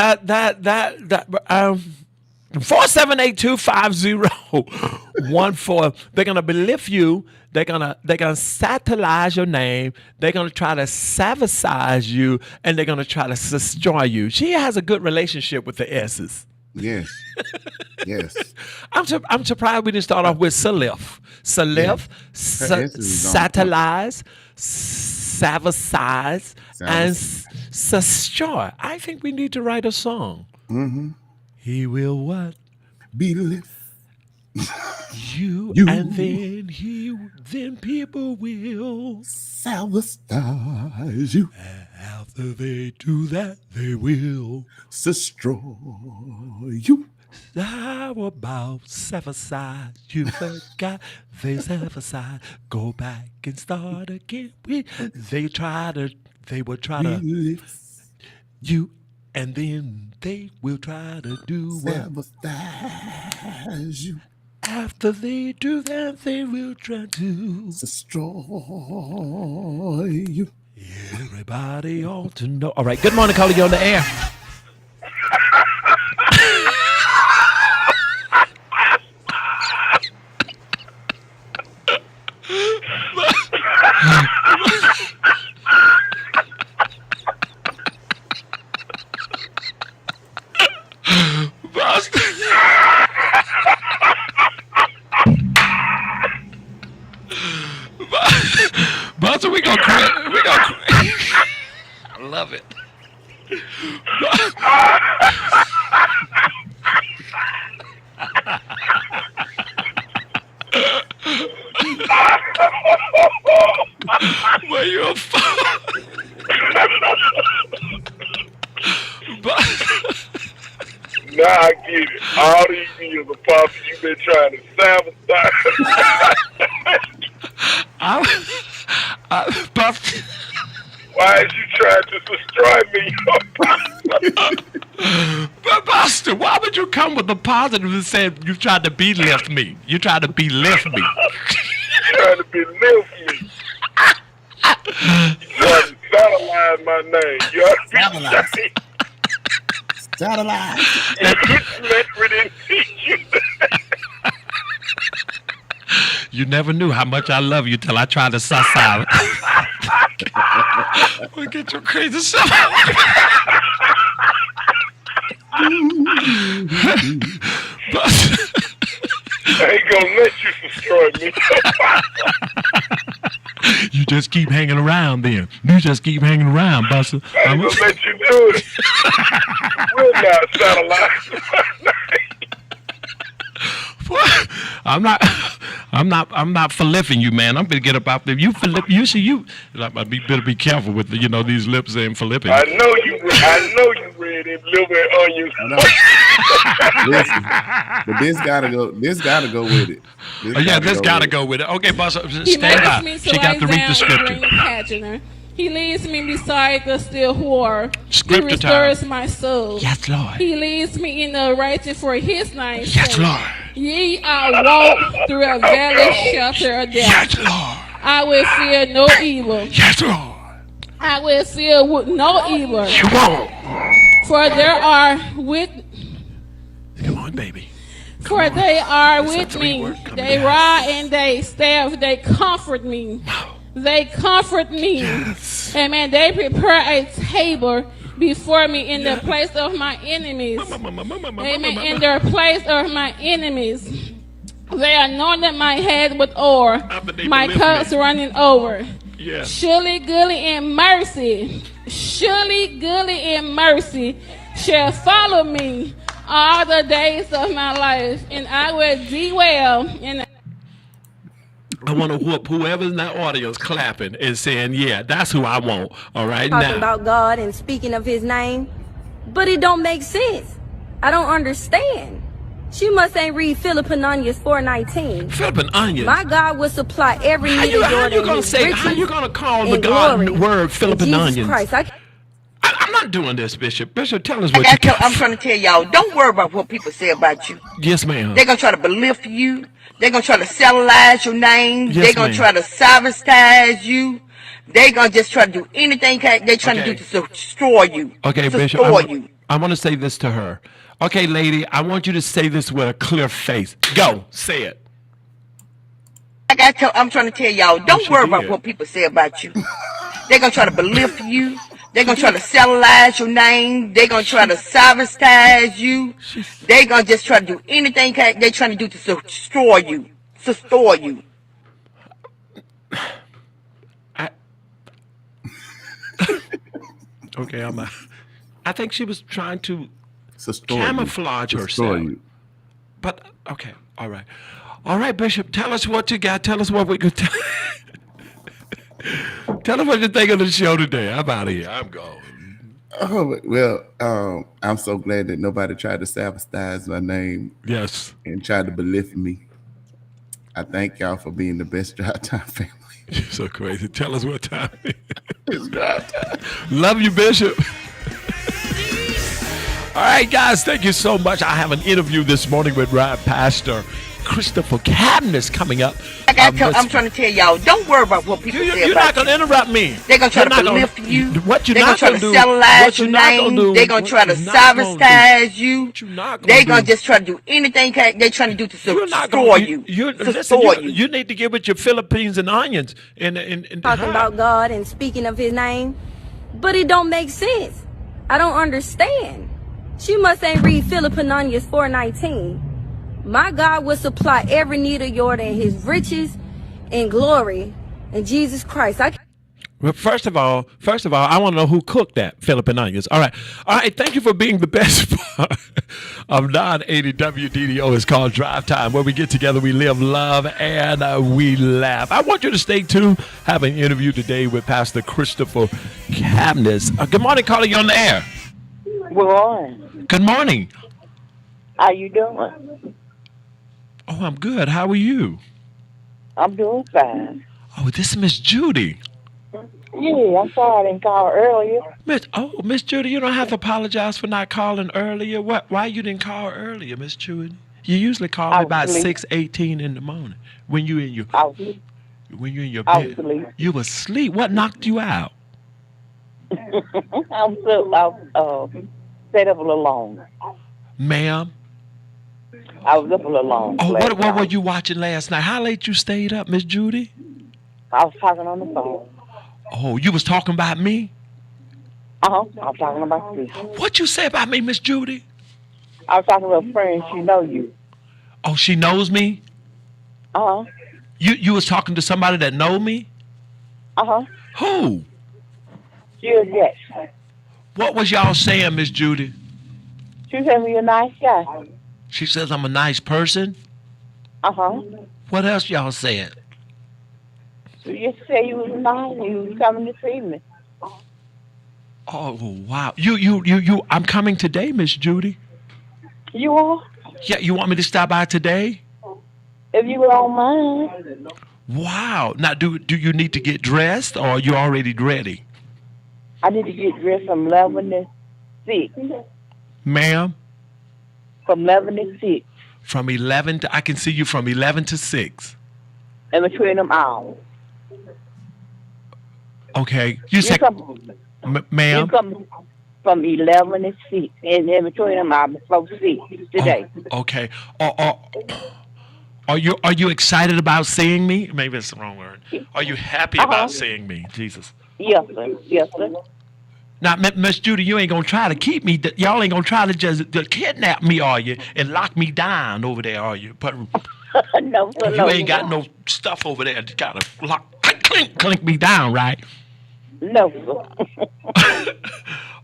478-250-14. They're gonna belittle you. They're gonna satellize your name. They're gonna try to sabotage you, and they're gonna try to destroy you. She has a good relationship with the S's. Yes. Yes. I'm surprised we didn't start off with Salif. Salif, satellize, sabotage, and destroy. I think we need to write a song. Mm-hmm. He will what? Belittle you, and then people will sabotage you. After they do that, they will destroy you. How about Severside? You forgot they Severside. Go back and start again. They would try to you, and then they will try to do what? Sabotage you. After they do that, they will try to destroy you. Everybody ought to know. All right. Good morning, caller. You on the air. Buster, we gonna cry. I love it. Well, you're a Now I get it. All these years, Apostle, you've been trying to sabotage. Buster. Why is you trying to destroy me? But Buster, why would you come with the positive and say you tried to be-lift me? You tried to be-lift me. Trying to be-lift me. You trying to satellite my name. You ought to be Satellite. You never knew how much I love you till I tried to suss out. We'll get your crazy stuff. I ain't gonna let you destroy me. You just keep hanging around then. You just keep hanging around, Buster. I ain't gonna let you do it. We're not satellite. I'm not flipping you, man. I'm gonna get up out there. You flip. You see you. I better be careful with these lips and flipping. I know you read them liver and onions. Listen, but this gotta go with it. This gotta go with it. Okay, boss, stand by. She got to read the scripture. He leads me beside the still whore. Scripture He restores my soul. Yes, Lord. He leads me in the righteous for his name's sake. Yes, Lord. Ye I walk through a valley shelter of death. Yes, Lord. I will fear no evil. Yes, Lord. I will fear no evil. You won't. For there are with. Come on, baby. For they are with me. They rod and they staff. They comfort me. They comfort me. Yes. Amen. They prepare a table before me in the place of my enemies. Amen. In the place of my enemies. They anointed my head with oil. My cups running over. Yeah. Surely goodness and mercy. Surely goodness and mercy shall follow me all the days of my life, and I will dwell in. I want to whoop whoever's in that audience clapping and saying, yeah, that's who I want. All right, Talking now. about God and speaking of his name, but it don't make sense. I don't understand. She must ain't read Philip and Onions 4:19. Philip and Onions. My God will supply every need of yours. How you gonna call the God word Philip and Onions? Christ, I'm not doing this, Bishop. Bishop, tell us what you got. I'm trying to tell y'all, don't worry about what people say about you. Yes, ma'am. They're going to try to belittle you. They're going to try to satellite your name. Yes, they're going to try to sabotage you. They're going to just try to do anything they're trying to do to destroy you. Okay, Bishop, I want to say this to her. Okay, lady, I want you to say this with a clear face. Go, say it. I'm trying to tell y'all, don't worry about what people say about you. They're going to try to belittle you. They're going to try to satellite your name. They're going to try to sabotage you. They're going to just try to do anything they're trying to do to destroy you. Okay, I think she was trying to camouflage herself. But, okay, all right. All right, Bishop, tell us what you got. Tell us what we could tell. Tell us what you think of the show today. I'm out of here. I'm going. Oh well, I'm so glad that nobody tried to sabotage my name. Yes. And tried to belittle me. I thank y'all for being the best drive time family. You're so crazy. Tell us what time it is. It's drive time. Love you, Bishop. All right, guys, thank you so much. I have an interview this morning with Pastor Christopher Cabinets coming up. I'm trying to tell y'all, don't worry about what people say You're about not going to interrupt me. They're going to try to belittle you. What you're They're not going to try to cellularize your name. They're going to try to sabotage you. They're going to just try to do anything they're trying to do to destroy you. You need to get with your Philippines and onions. And talking about God and speaking of his name, but it don't make sense. I don't understand. She must ain't read Philippians 4:19. My God will supply every need of yours in his riches and glory in Jesus Christ. Well, first of all, I want to know who cooked that Philippine onions. All right. Thank you for being the best part of 980 WDDO. It's called Drive Time, where we get together, we live, love, and we laugh. I want you to stay tuned. Have an interview today with Pastor Christopher Cabinets. Good morning, caller. You on the air? Good morning. Good morning. How you doing? Oh, I'm good. How are you? I'm doing fine. Oh, this is Miss Judy. Yeah, I'm sorry I didn't call earlier. Miss Judy, you don't have to apologize for not calling earlier. Why you didn't call earlier, Miss Judy? You usually call me about 6:18 in the morning when you in your bed. You were asleep. What knocked you out? I stayed up a little long. Ma'am? I was up a little long. Oh, what were you watching last night? How late you stayed up, Miss Judy? I was talking on the phone. Oh, you was talking about me? I was talking about you. What you say about me, Miss Judy? I was talking to a friend. She know you. Oh, she knows me? You was talking to somebody that know me? Who? She was, yes. What was y'all saying, Miss Judy? She said you're a nice guy. She says I'm a nice person? What else y'all said? You said you was nice. You was coming to see me. Oh, wow. I'm coming today, Miss Judy. You are? Yeah, you want me to stop by today? If you don't mind. Wow. Now, do you need to get dressed, or are you already ready? I need to get dressed from 11 to 6. Ma'am? From 11 to 6. From 11 to, I can see you from 11 to 6. And between them hours. Okay. You said, ma'am? You come from 11 to 6. And in between them hours before 6 today. Oh, okay. Are you excited about seeing me? Maybe it's the wrong word. Are you happy about seeing me, Jesus? Yes, sir. Yes, sir. Now, Miss Judy, you ain't gonna try to keep me. Y'all ain't gonna try to just kidnap me, are you? And lock me down over there, are you? But no, sir. You ain't got no stuff over there. You gotta clink me down, right? No, sir.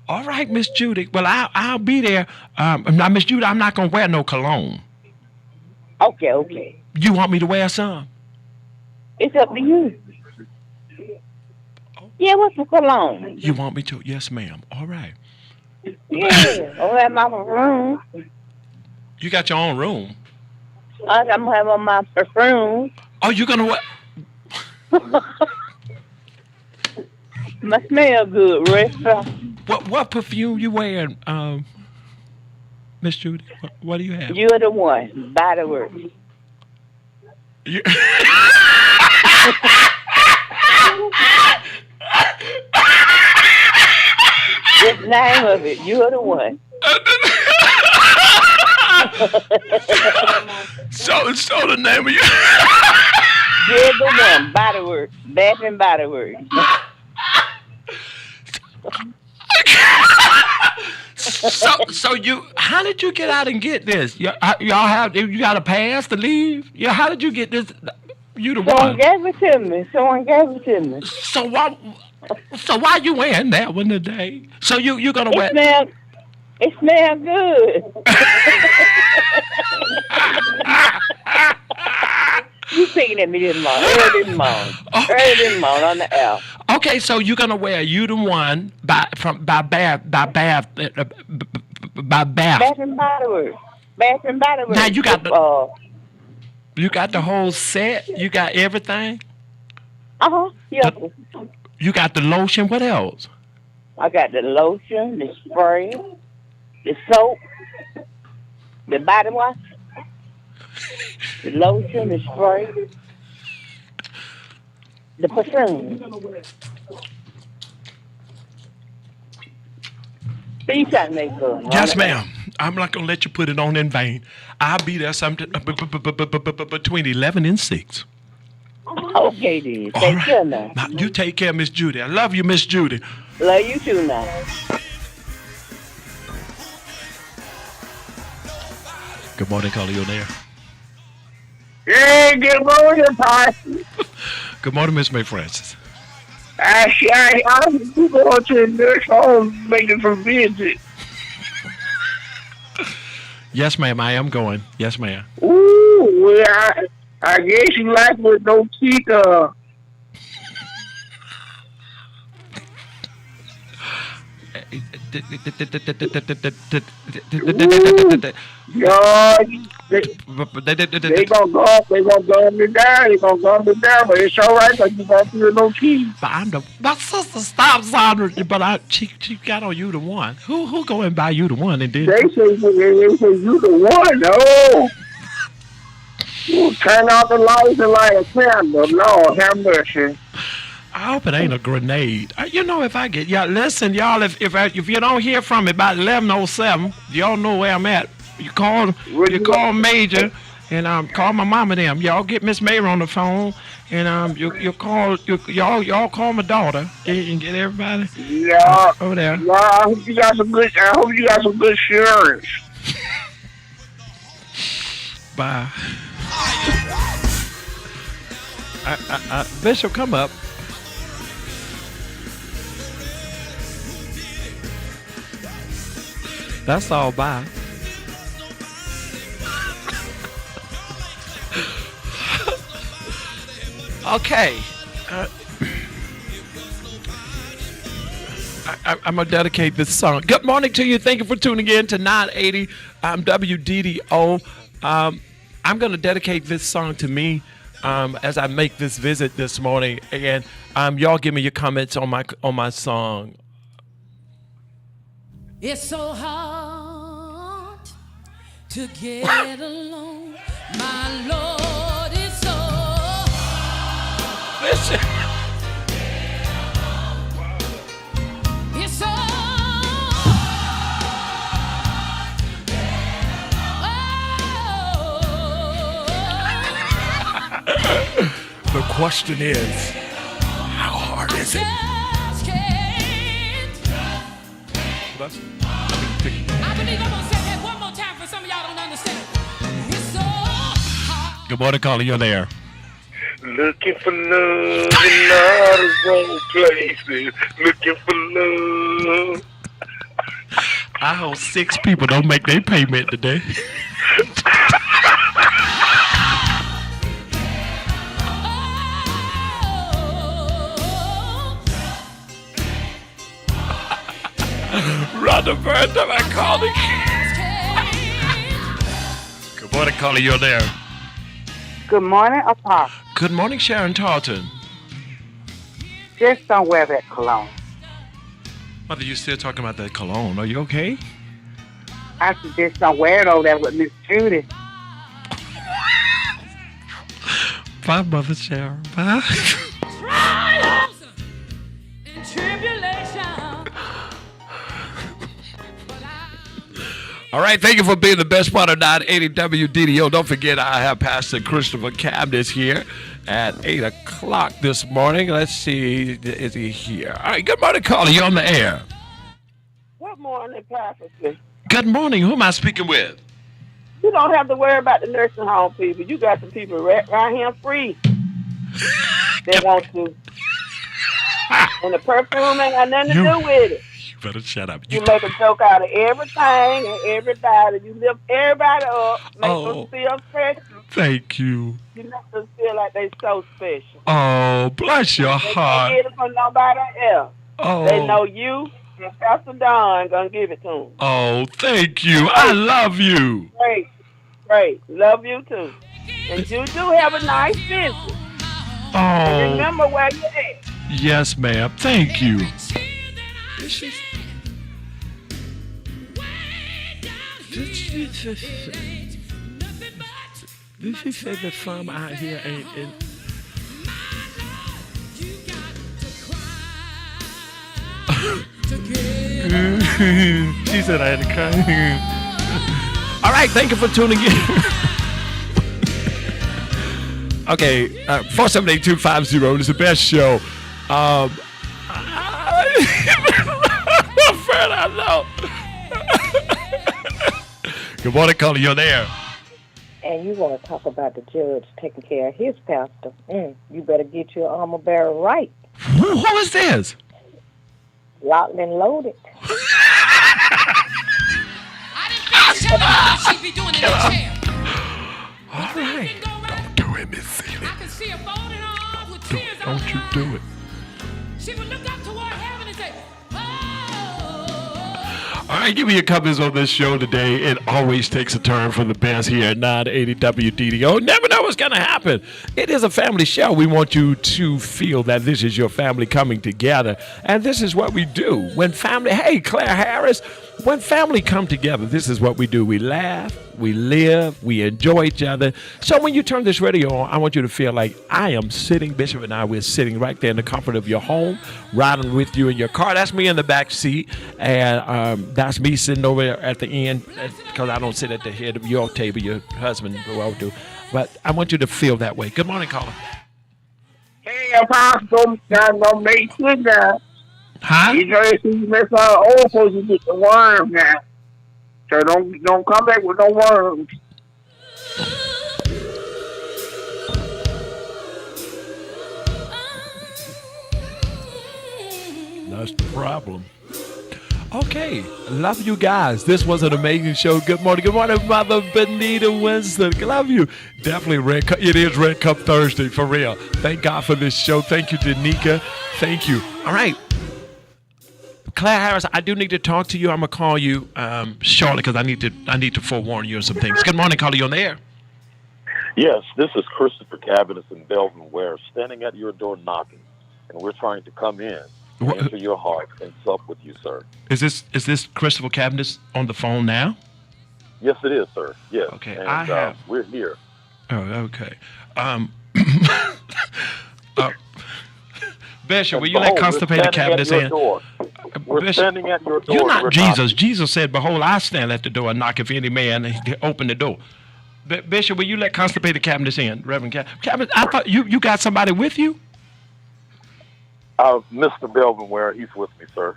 All right, Miss Judy. Well, I'll be there. Now, Miss Judy, I'm not gonna wear no cologne. Okay. You want me to wear some? It's up to you. Yeah, what's the cologne? You want me to? Yes, ma'am. All right. Yeah, I'll have my room. You got your own room? I'm going to have on my perfume. Oh, you going to what? My smell good, Rick. What perfume you wearing, Miss Judy? What do you have? You're the one. By the word. Just name of it. You're the one. so the name of you. You're the one. By the word. Bath and Body Works. So you, how did you get out and get this? You got a pass to leave? Yeah, how did you get this? You the Someone one. gave it to me. So why you wearing that one today? So you gonna wear? It smells good. You picking at me this morning, early this morning on the air. Okay, so you're gonna wear You the One by Bath. Bath and Body Works. Bath and Body Works. Now you got the whole set. You got everything. Yeah. You got the lotion. What else? I got the lotion, the spray, the soap, the body wash, the lotion, the spray, the perfume. You trying to make good. Yes, ma'am. I'm not gonna let you put it on in vain. I'll be there sometime between 11 and 6. Okay, then. Take care now. You take care, Miss Judy. I love you, Miss Judy. Love you too now. Good morning, caller. You there? Hey, good morning, Parson. Good morning, Miss May Francis. I'm going to the nurse home making some visit. Yes, ma'am. I am going. Yes, ma'am. Ooh, well, I guess you like with no teeth. They gonna go up, they gonna gun me down, but it's all right because you gonna feel no teeth. But my sister stopped Sandra, but she got on You the One. Who going by You the One and then they say You the One, oh. You turn off the lights and light a candle. Lord have mercy. I hope it ain't a grenade. You know, if I get listen, y'all. If you don't hear from me by 11:07, y'all know where I'm at. You call Major and call my mama. Them y'all get Miss Mayer on the phone and you call y'all call my daughter and get everybody. Yeah. Over there. Yeah, I hope you got some good insurance. Bye. Bishop, come up. That's all. Bye. Okay. I'm going to dedicate this song. Good morning to you. Thank you for tuning in to 980 WDDO. I'm going to dedicate this song to me as I make this visit this morning. And y'all give me your comments on my song. It's so hard to get along, my Lord. It's so hard. Listen. It's so hard to get along. The question is, how hard is it? I believe I'm gonna say that one more time for some of y'all don't understand. It's so hard. Good morning, caller. You're there. Looking for love in all the wrong places. Looking for love. I hope 6 people don't make their payment today. Run the bird that I called it. Good morning, caller. You're there. Good morning, Apostle. Good morning, Sharon Tarleton. Just don't wear that cologne. Mother, you still talking about that cologne? Are you okay? I suggest don't wear it over there with Miss Judy. Bye, Mother Sharon. Bye. Trials and tribulation. All right, thank you for being the best part of 980 WDDO. Don't forget, I have Pastor Christopher Cabness here at 8 o'clock this morning. Let's see, is he here? All right, good morning, caller. You're on the air. Good morning, Pastor. Good morning. Who am I speaking with? You don't have to worry about the nursing home people. You got some people right here free. They want to. And the perfume ain't got nothing to do with it. better shut up. You make a joke out of everything and everybody. You lift everybody up, make them feel special. Thank you. You make them feel like they so special. Oh, bless your They heart. can't get it from nobody else. Oh. They know you and Pastor Don gonna give it to them. Oh, thank you. I love you. Great. Love you too. And you do have a nice visit. Oh. Remember where you at. Yes, ma'am. Thank you. Did she say the farm out here ain't in? She said I had to cry. All right, thank you for tuning in. Okay, 478-250 is the best show. I know. Good morning, caller. You're there. And you want to talk about the judge taking care of his pastor. You better get your armor bearer right. Who is this? Locked and loaded. She'd be doing it in a chair. All right. Don't do it, Miss Celie. I can see her folding her arms with tears on Don't you do it. She would look up toward heaven and say, All right, give me your comments on this show today. It always takes a turn for the best here at 980 WDDO. Never know what's going to happen. It is a family show. We want you to feel that this is your family coming together. And this is what we do. When family, hey, Claire Harris, when family come together, this is what we do. We laugh, we live, we enjoy each other. So when you turn this radio on, I want you to feel like I am sitting, Bishop and I, we're sitting right there in the comfort of your home, riding with you in your car. That's me in the back seat. And that's me sitting over at the end, because I don't sit at the head of your table, your husband will do. But I want you to feel that way. Good morning, caller. Hey, Apostle, I'm gonna make sure that. Huh? You know, if you miss our old folks, you get the worm now. So don't come back with no worms. That's the problem. Okay, love you guys. This was an amazing show. Good morning, Mother Benita Winston. Love you. Definitely Red Cup. It is Red Cup Thursday for real. Thank God for this show. Thank you, Danica. Thank you. All right, Claire Harris, I do need to talk to you. I'm gonna call you shortly because I need to forewarn you of some things. Good morning, caller. You on the air? Yes, this is Christopher Cabinets in Belvin Ware, standing at your door knocking, and we're trying to come in. Into your heart and sup with you, sir. Is this Christopher Cabinets on the phone now? Yes, it is, sir. Yes. Okay, and, we're here. Oh, okay. Bishop, will you let constipated cabinets in? We're standing at your door. You're not Jesus. Knocking. Jesus said, "Behold, I stand at the door and knock. If any man open the door." Bishop, will you let constipated cabinets in, Reverend Cabinets? I thought you got somebody with you. Mr. Belvin Ware, he's with me, sir.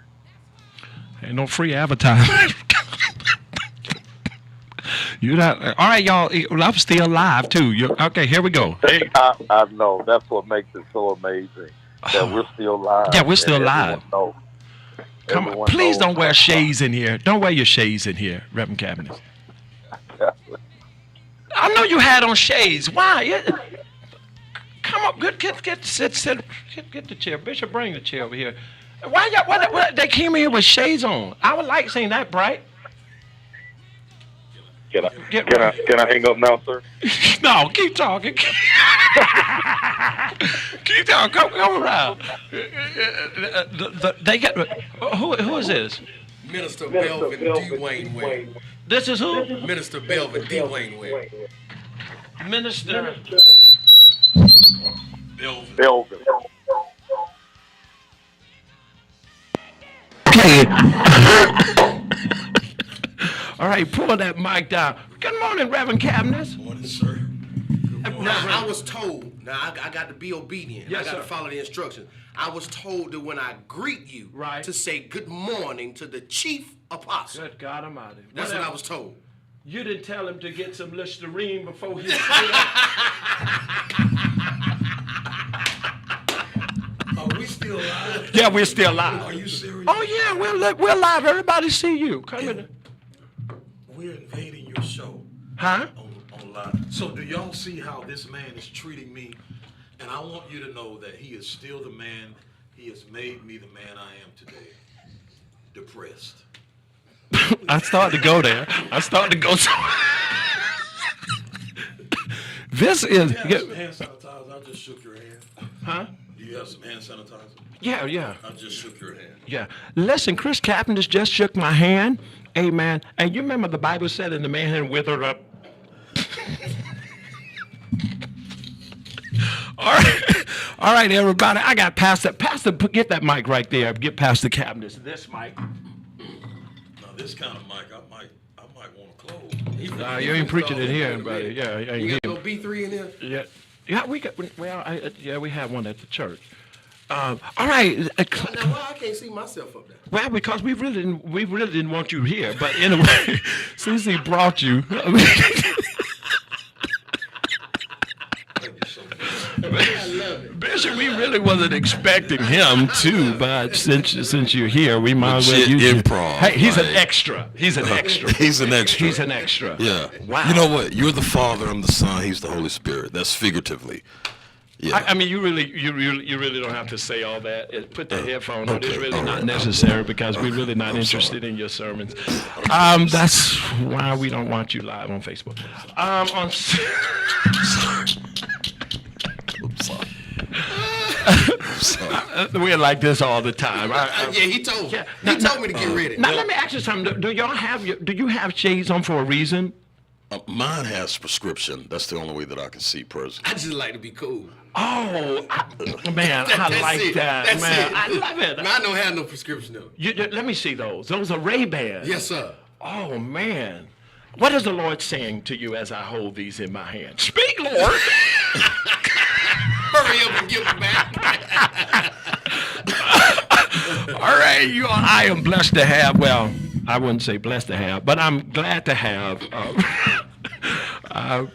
Ain't no free advertising. You're not. All right, y'all. I'm still alive too. Okay, here we go. Hey. I know. That's what makes it so amazing that we're still live. Yeah, we're still live. Come on, please don't wear shades in here. Don't wear your shades in here, Reverend Cabinets. I know you had on shades. Why? Come up, good. Get the chair. Bishop, bring the chair over here. Why y'all? What, they came here with shades on. I would like seeing that bright. Can I hang up now, sir? No, keep talking. Keep talking. Come around. They get. Who is this? Minister Belvin D. Wayne Ware. This is who? Minister Belvin D. Wayne Ware. Minister. Belvin. All right, pull that mic down. Good morning, Reverend Cabinets. Good morning, sir. Now, I was told, now I got to be obedient. Yes, I got to sir. follow the instructions. I was told that when I greet you, to say good morning to the chief apostle. Good God Almighty. That's what I was told. You didn't tell him to get some Listerine before he still live? Yeah, we're still live. Are you serious? Oh yeah, we're live. Everybody see you. Come in. We're invading your show. Huh? On live. So do y'all see how this man is treating me? And I want you to know that he is still the man. He has made me the man I am today. Depressed. I started to go there. This is. Do you have some hand sanitizer? I just shook your hand. Huh? Do you have some hand sanitizer? Yeah. I just shook your hand. Yeah. Listen, Chris Cavendish just shook my hand. Amen. And you remember the Bible said, and the man had withered up. All right, everybody. I got Pastor. Get that mic right there. Get Pastor Cavendish. This mic. Now, this kind of mic, I might want to close. Nah, you ain't preaching in here, buddy. Yeah, You got no B3 in there? Yeah, we got. Well, we have one at the church. All right. Now, why I can't see myself up there? Well, because we really didn't want you here. But anyway, since he brought you. I love it. Bishop, we really wasn't expecting him to, but since you're here, we might as well use improv. Hey, he's an extra. He's an extra. He's an extra. He's an extra. Yeah. Wow. You know what? You're the Father, I'm the Son, he's the Holy Spirit. That's figuratively. Yeah. I mean, you really don't have to say all that. Put the headphone on. It's really not necessary because we're really not interested in your sermons. That's why we don't want you live on Facebook. We're like this all the time. Yeah, he told me. He told me to get ready. Now let me ask you something. Do you have shades on for a reason? Mine has prescription. That's the only way that I can see personally. I just like to be cool. Oh, man, I like that. That's man, it. I love it. I don't have no prescription though. Let me see those. Those are Ray-Bans. Yes, sir. Oh, man. What is the Lord saying to you as I hold these in my hand? Speak, Lord. Hurry up and give them back. All right, I am blessed to have, well, I wouldn't say blessed to have, but I'm glad to have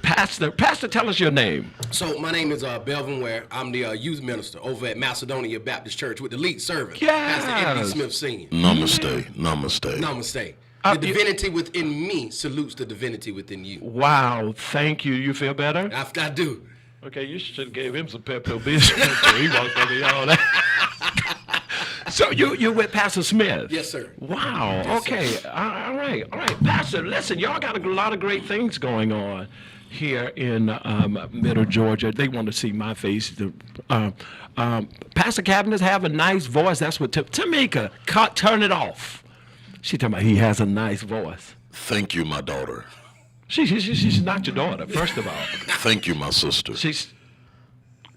Pastor. Pastor, tell us your name. So my name is Belvin Ware. I'm the youth minister over at Macedonia Baptist Church with the lead servant, Yes. Pastor Anthony Smith Sr. Namaste. The divinity within me salutes the divinity within you. Wow, thank you. You feel better? I do. Okay, you should have gave him some Pepto Bismol. He walked over here all that. So you're with Pastor Smith? Yes, sir. Wow. Yes, okay. Sir. All right. Pastor, listen, y'all got a lot of great things going on here in Middle Georgia. They want to see my face. Pastor Cavendish have a nice voice. That's what Tamika, turn it off. She talking about he has a nice voice. Thank you, my daughter. She's not your daughter, first of all. Thank you, my sister.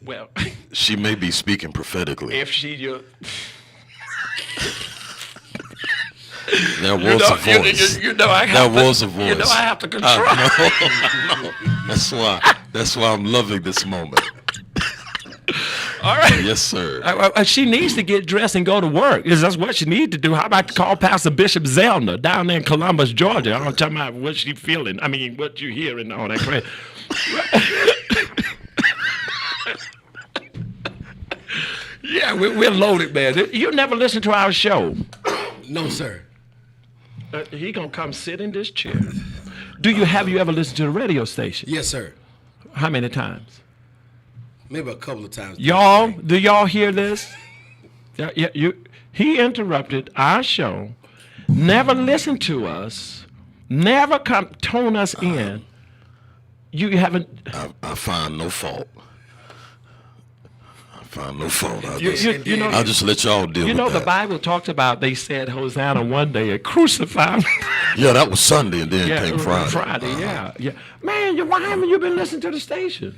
Well. She may be speaking prophetically. If she your. There was a voice. There was a voice. You know I have to control. No. That's why I'm loving this moment. All right. Yes, sir. She needs to get dressed and go to work. That's what she needs to do. How about call Pastor Bishop Zellner down there in Columbus, Georgia? I'm talking about what she feeling. I mean, what you hear and all that crap. Yeah, we're loaded, man. You never listen to our show? No, sir. He gonna come sit in this chair. Have you ever listened to the radio station? Yes, sir. How many times? Maybe a couple of times. Y'all, do y'all hear this? He interrupted our show, never listened to us, never tone us in. You haven't. I find no fault. I'll just let y'all deal with that. You know, the Bible talks about, they said Hosanna one day and crucified. Yeah, that was Sunday, and then came Friday. Yeah. Man, why haven't you been listening to the station?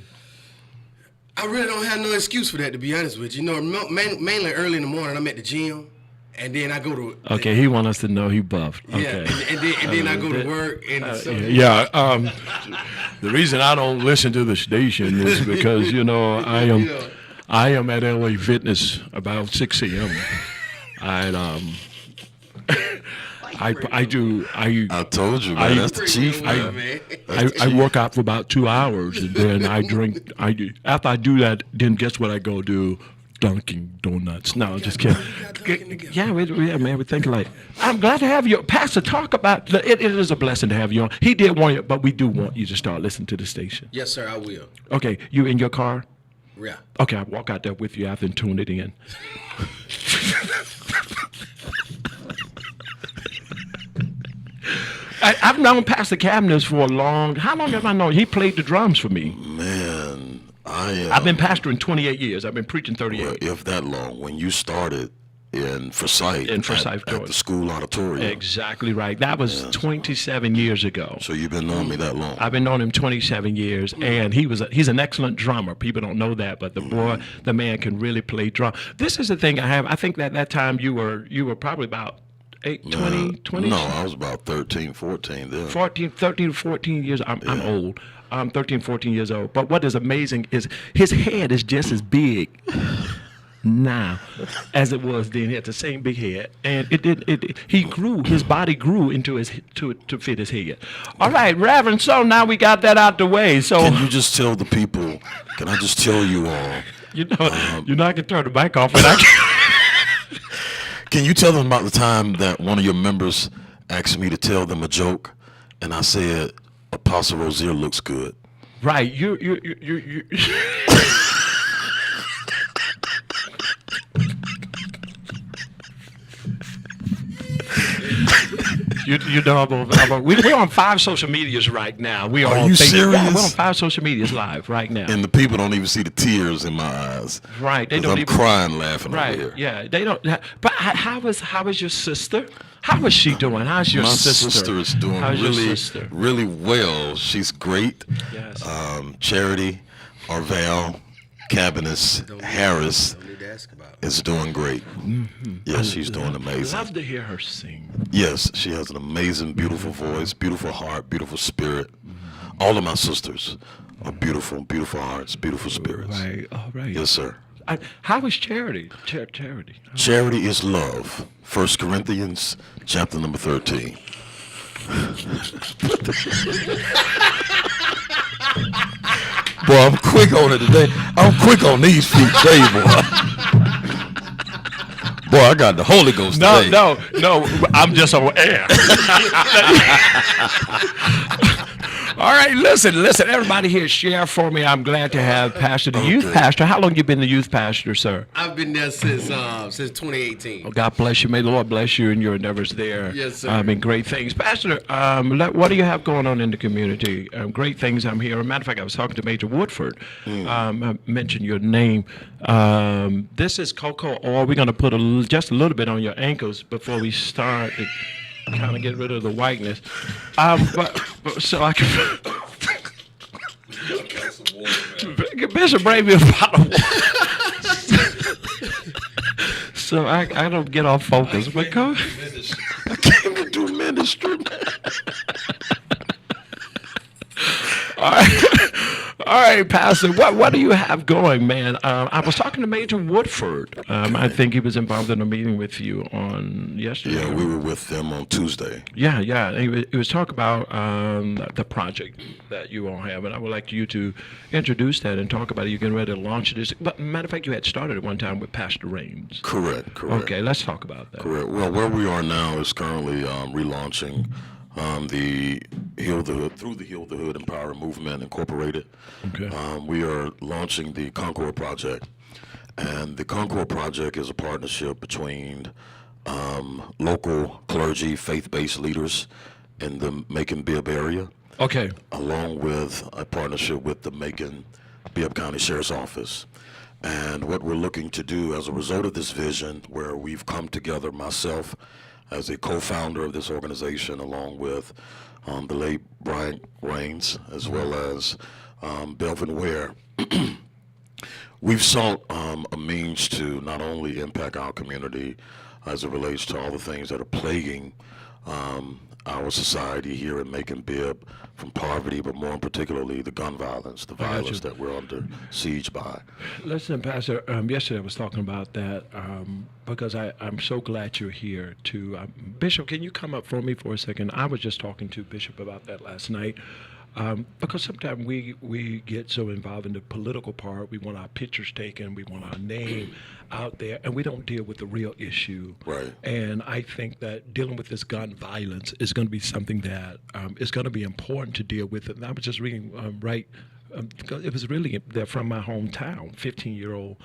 I really don't have no excuse for that, to be honest with you. You know, mainly early in the morning, I'm at the gym, and then I go to. Okay, he want us to know he buffed. Okay. Yeah, and then I go to work, and the reason I don't listen to the station is because I am at LA Fitness about 6 a.m. And I told you, man. That's the chief. I work out for about 2 hours, and then I drink. After I do that, then guess what I go do? Dunkin' Donuts. No, just kidding. Yeah, man, we think like. I'm glad to have you, Pastor. Talk about it is a blessing to have you on. He did want you, but we do want you to start listening to the station. Yes, sir, I will. Okay, you in your car? Yeah. Okay, I'll walk out there with you after and tune it in. I've known Pastor Cabinets for a long. How long have I known? He played the drums for me. Man, I've been pastoring 28 years. I've been preaching 38. Well, if that long, when you started in Forsyth, at the school auditorium. Exactly right. That was 27 years ago. So you've been knowing me that long. I've been knowing him 27 years, and he's an excellent drummer. People don't know that, but the man can really play drum. This is the thing I have. I think that time you were probably about 20? No, I was about 13, 14 then. 13, 14 years. I'm old. I'm 13, 14 years old. But what is amazing is his head is just as big now as it was then. He had the same big head, and he grew. His body grew into to fit his head. All right, Reverend. So now we got that out the way. So can you just tell the people? Can I just tell you all? I can turn the mic off. And I can. Can you tell them about the time that one of your members asked me to tell them a joke, and I said, Apostle Rozier looks good. Right. You. You know, we're on 5 social medias right now. Are you serious? Yeah, we're on 5 social medias live right now. And the people don't even see the tears in my eyes. Right. They don't I'm even crying laughing right. over here. Yeah. They don't. But how is your sister? How is she doing? How's your sister? My sister is doing really well. She's great. Yes. Charity, Arval, Cabinets, Harris is doing great. Mm-hmm. Yes, she's doing amazing. Love to hear her sing. Yes, she has an amazing, beautiful voice, beautiful heart, beautiful spirit. Mm-hmm. All of my sisters are beautiful, beautiful hearts, beautiful spirits. Right. All right. Yes, sir. How is Charity? Charity. Charity is love. 1 Corinthians chapter number 13. Boy, I'm quick on it today. I'm quick on these feet today, boy. Boy, I got the Holy Ghost today. No, I'm just on air. All right, listen, everybody here, share for me. I'm glad to have Pastor, the youth pastor. How long you been the youth pastor, sir? I've been there since 2018. Oh, God bless you. May the Lord bless you in your endeavors there. Yes, sir. Great things. Pastor, what do you have going on in the community? Great things I'm here. As a matter of fact, I was talking to Major Woodford. I mentioned your name. This is cocoa oil. We're going to put just a little bit on your ankles before we start. Kind of get rid of the whiteness, but so I can. Bishop bring me a bottle of water, so I don't get off focus. But come, I came to do ministry. All right, Pastor. What do you have going, man? I was talking to Major Woodford. I think he was involved in a meeting with you on yesterday. Yeah, we were with them on Tuesday. Yeah. He was talking about the project that you all have, and I would like you to introduce that and talk about it. You're getting ready to launch this. But matter of fact, you had started at one time with Pastor Raines. Correct. Okay, let's talk about that. Correct. Well, where we are now is currently relaunching the Heal the Hood through the Heal the Hood Empower Movement Incorporated. Okay. We are launching the Concord Project, and the Concord Project is a partnership between local clergy, faith-based leaders in the Macon-Bibb area. Okay. Along with a partnership with the Macon-Bibb County Sheriff's Office. And what we're looking to do as a result of this vision, where we've come together, myself as a co-founder of this organization, along with the late Brian Raines, as well as Belvin Ware, we've sought a means to not only impact our community as it relates to all the things that are plaguing our society here in Macon-Bibb, from poverty, but more particularly the gun violence, the violence that we're under siege by. Listen, Pastor, yesterday I was talking about that because I'm so glad you're here too. Bishop, can you come up for me for a second? I was just talking to Bishop about that last night. Because sometimes we get so involved in the political part. We want our pictures taken. We want our name out there, and we don't deal with the real issue. Right. And I think that dealing with this gun violence is going to be something that is going to be important to deal with. And I was just reading because it was really they're from my hometown. 15-year-old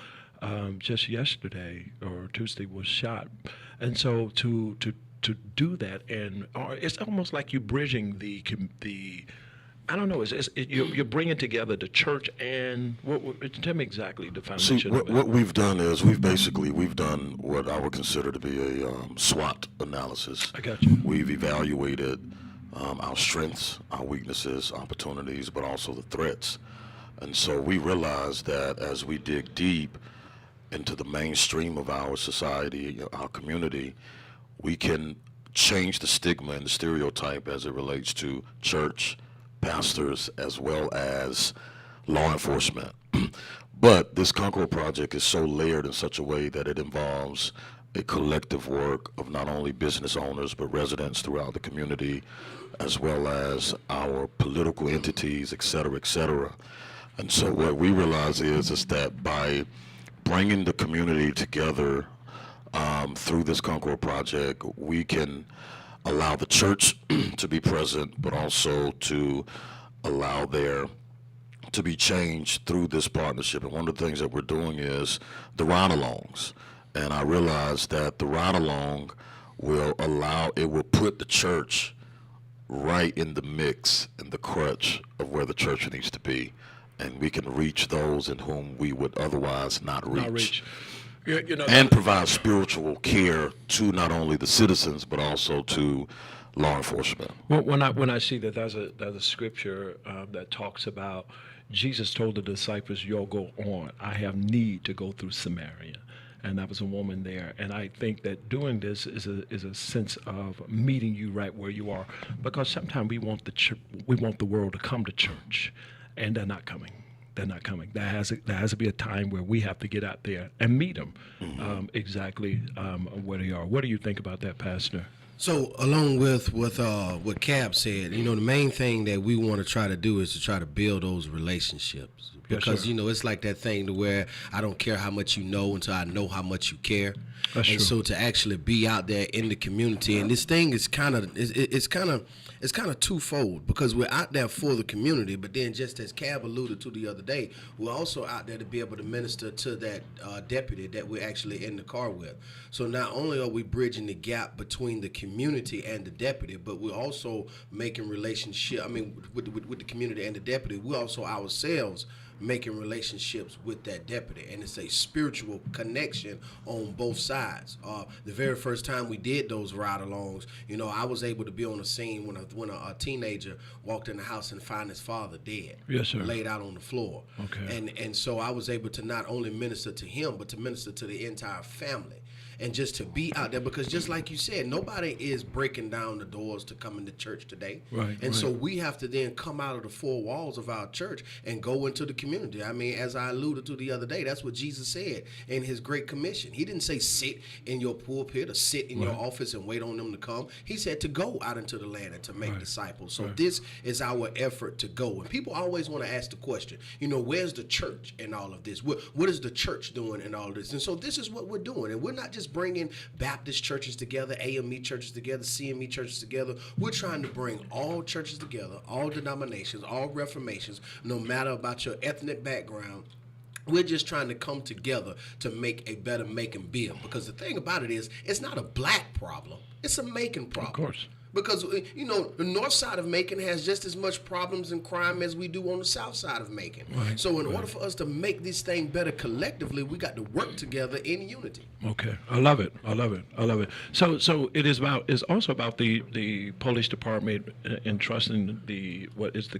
just yesterday or Tuesday was shot, and so to do that, and it's almost like you're bridging the I don't know. You're bringing together the church and tell me exactly the foundation. See, what we've done is we've done what I would consider to be a SWOT analysis. I got you. We've evaluated our strengths, our weaknesses, opportunities, but also the threats. And so we realized that as we dig deep into the mainstream of our society, our community, we can change the stigma and the stereotype as it relates to church, pastors, as well as law enforcement. But this Concord Project is so layered in such a way that it involves a collective work of not only business owners but residents throughout the community, as well as our political entities, et cetera, et cetera. And so what we realize is that by bringing the community together through this Concord Project, we can allow the church to be present, but also to allow there to be change through this partnership. And one of the things that we're doing is the ride-alongs. And I realize that the ride-along will put the church right in the mix and the crutch of where the church needs to be. And we can reach those in whom we would otherwise not reach. And provide spiritual care to not only the citizens but also to law enforcement. Well, when I see that there's a scripture that talks about Jesus told the disciples, "You'll go on. I have need to go through Samaria," and that was a woman there. And I think that doing this is a sense of meeting you right where you are, because sometimes we want the world to come to church, and they're not coming. They're not coming. There has to be a time where we have to get out there and meet them exactly where they are. What do you think about that, Pastor? So, along with what Cab said, the main thing that we want to try to do is to try to build those relationships. Because, it's like that thing to where I don't care how much you know until I know how much you care. That's and true. So to actually be out there in the community, and this thing is kind of twofold, because we're out there for the community, but then just as Cab alluded to the other day, we're also out there to be able to minister to that deputy that we're actually in the car with. So not only are we bridging the gap between the community and the deputy, but we're also making with the community and the deputy, we're also ourselves making relationships with that deputy, and it's a spiritual connection on both sides. The very first time we did those ride-alongs, I was able to be on the scene when a teenager walked in the house and found his father dead, laid out on the floor. Okay. And so I was able to not only minister to him, but to minister to the entire family. And just to be out there, because just like you said, nobody is breaking down the doors to come into church today. Right. So we have to then come out of the four walls of our church and go into the community. I mean, as I alluded to the other day, that's what Jesus said in his Great Commission. He didn't say sit in your pulpit or sit in your office and wait on them to come. He said to go out into the land and to make disciples. So this is our effort to go. And people always want to ask the question, where's the church in all of this? What is the church doing in all of this? And so this is what we're doing. And we're not just bringing Baptist churches together, AME churches together, CME churches together. We're trying to bring all churches together, all denominations, all reformations, no matter about your ethnic background. We're just trying to come together to make a better Macon bill. Because the thing about it is, it's not a black problem. It's a Macon problem. Of course. Because, the north side of Macon has just as much problems and crime as we do on the south side of Macon. Right. So in order for us to make this thing better collectively, we got to work together in unity. Okay, I love it. So it's also about the police department entrusting the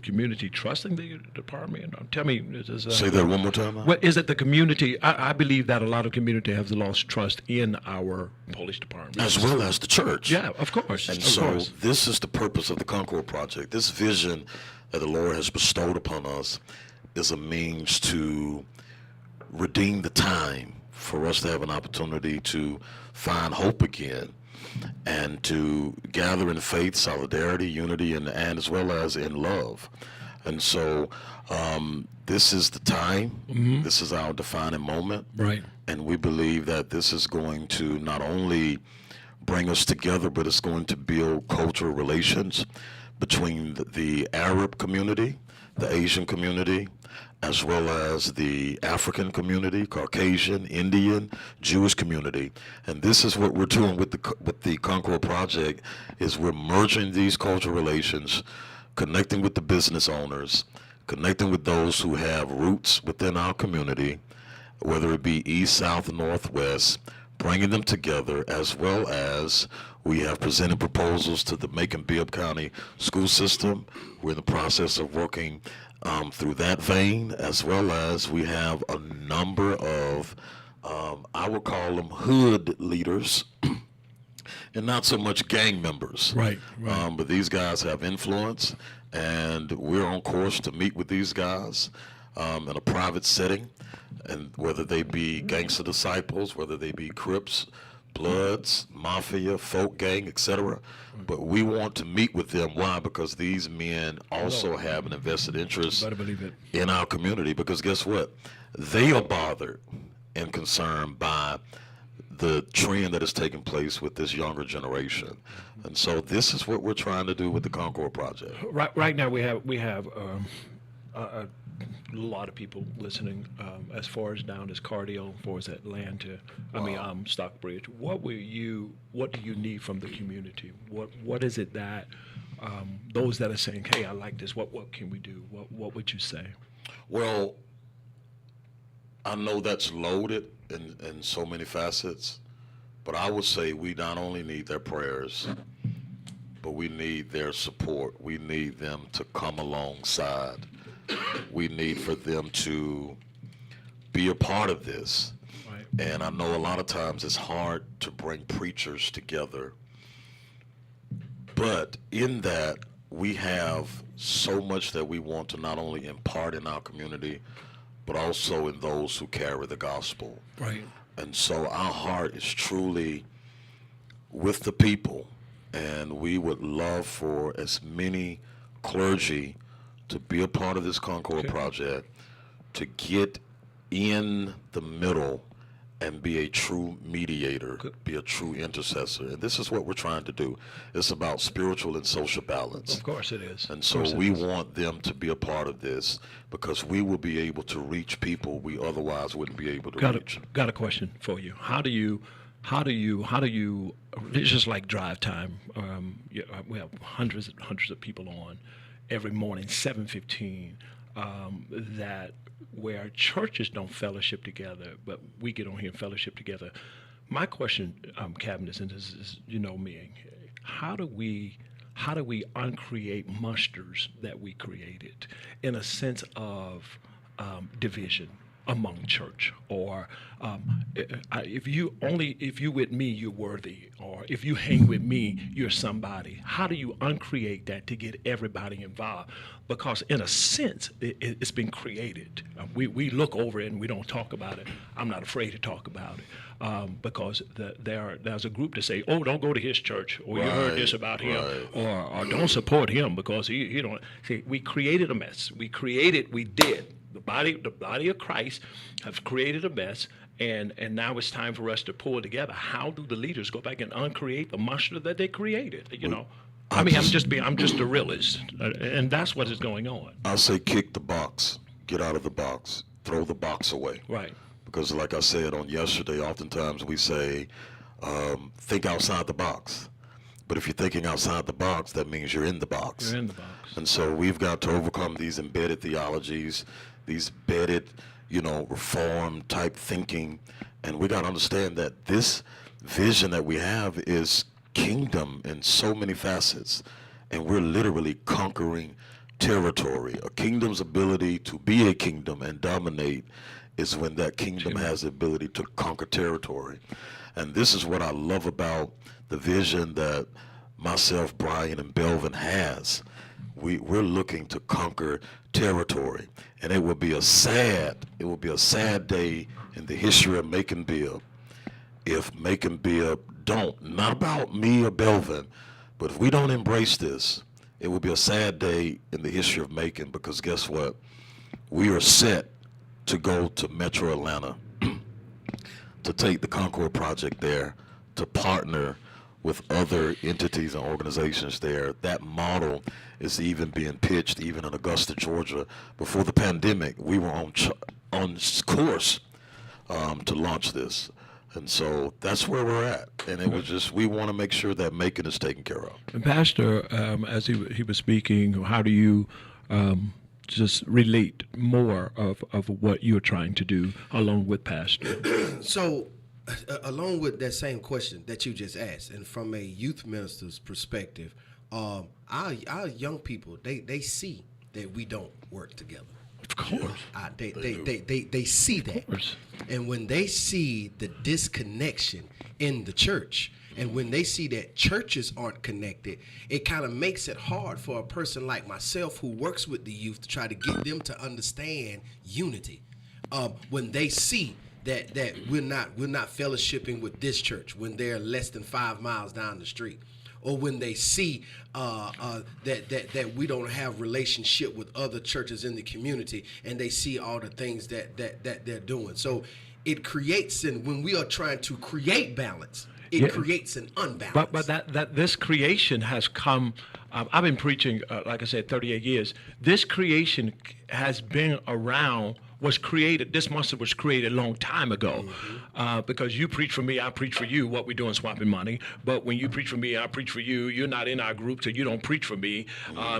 community trusting the department? Tell me. Say that one more time. What is it? The community? I believe that a lot of community have lost trust in our police department, as well as the church. Yeah, of course. And so this is the purpose of the Concord Project. This vision that the Lord has bestowed upon us is a means to redeem the time for us to have an opportunity to find hope again and to gather in faith, solidarity, unity, and as well as in love. And so this is the time. Mhm. This is our defining moment. Right. And we believe that this is going to not only bring us together, but it's going to build cultural relations between the Arab community, the Asian community, as well as the African community, Caucasian, Indian, Jewish community. And this is what we're doing with the Concord Project, is we're merging these cultural relations, connecting with the business owners, connecting with those who have roots within our community, whether it be east, south, northwest, bringing them together, as well as we have presented proposals to the Macon-Bibb County school system. We're in the process of working through that vein, as well as we have a number of, I would call them hood leaders, and not so much gang members. Right. But these guys have influence, and we're on course to meet with these guys in a private setting, and whether they be gangster disciples, whether they be Crips, Bloods, Mafia, folk gang, etc. But we want to meet with them. Why? Because these men also have an invested interest Better believe it. in our community. Because guess what? They are bothered and concerned by the trend that is taking place with this younger generation. And so this is what we're trying to do with the Concord Project. Right now we have a lot of people listening, as far as down as Cardio, as far as Atlanta, Stockbridge. What do you need from the community? What is it that those that are saying, hey, I like this, what can we do? What would you say? Well, I know that's loaded in so many facets, but I would say we not only need their prayers, but we need their support. We need them to come alongside. We need for them to be a part of this. Right. And I know a lot of times it's hard to bring preachers together, but in that we have so much that we want to not only impart in our community, but also in those who carry the gospel. Right. And so our heart is truly with the people, and we would love for as many clergy to be a part of this Concord Project, to get in the middle and be a true mediator, be a true intercessor. And this is what we're trying to do. It's about spiritual and social balance. Of course it is. And so we want them to be a part of this, because we will be able to reach people we otherwise wouldn't be able to reach. Got a question for you. How do you? It's just like drive time. We have hundreds of people on every morning, 7:15. That where churches don't fellowship together, but we get on here and fellowship together. My question, Cabinet, and this is, me, how do we uncreate monsters that we created in a sense of division among church, or if you with me, you're worthy, or if you hang with me, you're somebody. How do you uncreate that to get everybody involved? Because in a sense, it's been created. We look over it and we don't talk about it. I'm not afraid to talk about it, because there's a group to say, oh, don't go to his church, or you heard this about him, or don't support him because he don't. See, we created a mess. We did. The body of Christ have created a mess, and now it's time for us to pull it together. How do the leaders go back and uncreate the monster that they created? I'm just a realist, and that's what is going on. I say kick the box, get out of the box, throw the box away. Right. Because like I said on yesterday, oftentimes we say, think outside the box. But if you're thinking outside the box, that means you're in the box. You're in the box. And so we've got to overcome these embedded theologies, these embedded, reform type thinking. And we got to understand that this vision that we have is kingdom in so many facets. And we're literally conquering territory. A kingdom's ability to be a kingdom and dominate is when that kingdom has the ability to conquer territory. And this is what I love about the vision that myself, Brian, and Belvin has. We're looking to conquer territory, and it will be a sad day in the history of Macon-Bibb if Macon-Bibb don't, not about me or Belvin, but if we don't embrace this, it will be a sad day in the history of Macon, because guess what? We are set to go to Metro Atlanta to take the Concord Project there, to partner with other entities and organizations there. That model is even being pitched even in Augusta, Georgia. Before the pandemic, we were on course to launch this. And so that's where we're at. And it was just, we want to make sure that Macon is taken care of. And Pastor, as he was speaking, how do you just relate more of what you're trying to do along with Pastor? So, along with that same question that you just asked, and from a youth minister's perspective, our young people, they see that we don't work together. Of course. They see that. And when they see the disconnection in the church, and when they see that churches aren't connected, it kind of makes it hard for a person like myself who works with the youth to try to get them to understand unity. When they see that we're not fellowshipping with this church when they're less than 5 miles down the street, or when they see that we don't have relationship with other churches in the community, and they see all the things that they're doing. So it creates, and when we are trying to create balance, it creates an unbalance. But that this creation has come. I've been preaching, like I said, 38 years. This creation has been around. Was created. This monster was created a long time ago, because you preach for me, I preach for you. What we doing, swapping money. But when you preach for me, I preach for you. You're not in our group, so you don't preach for me.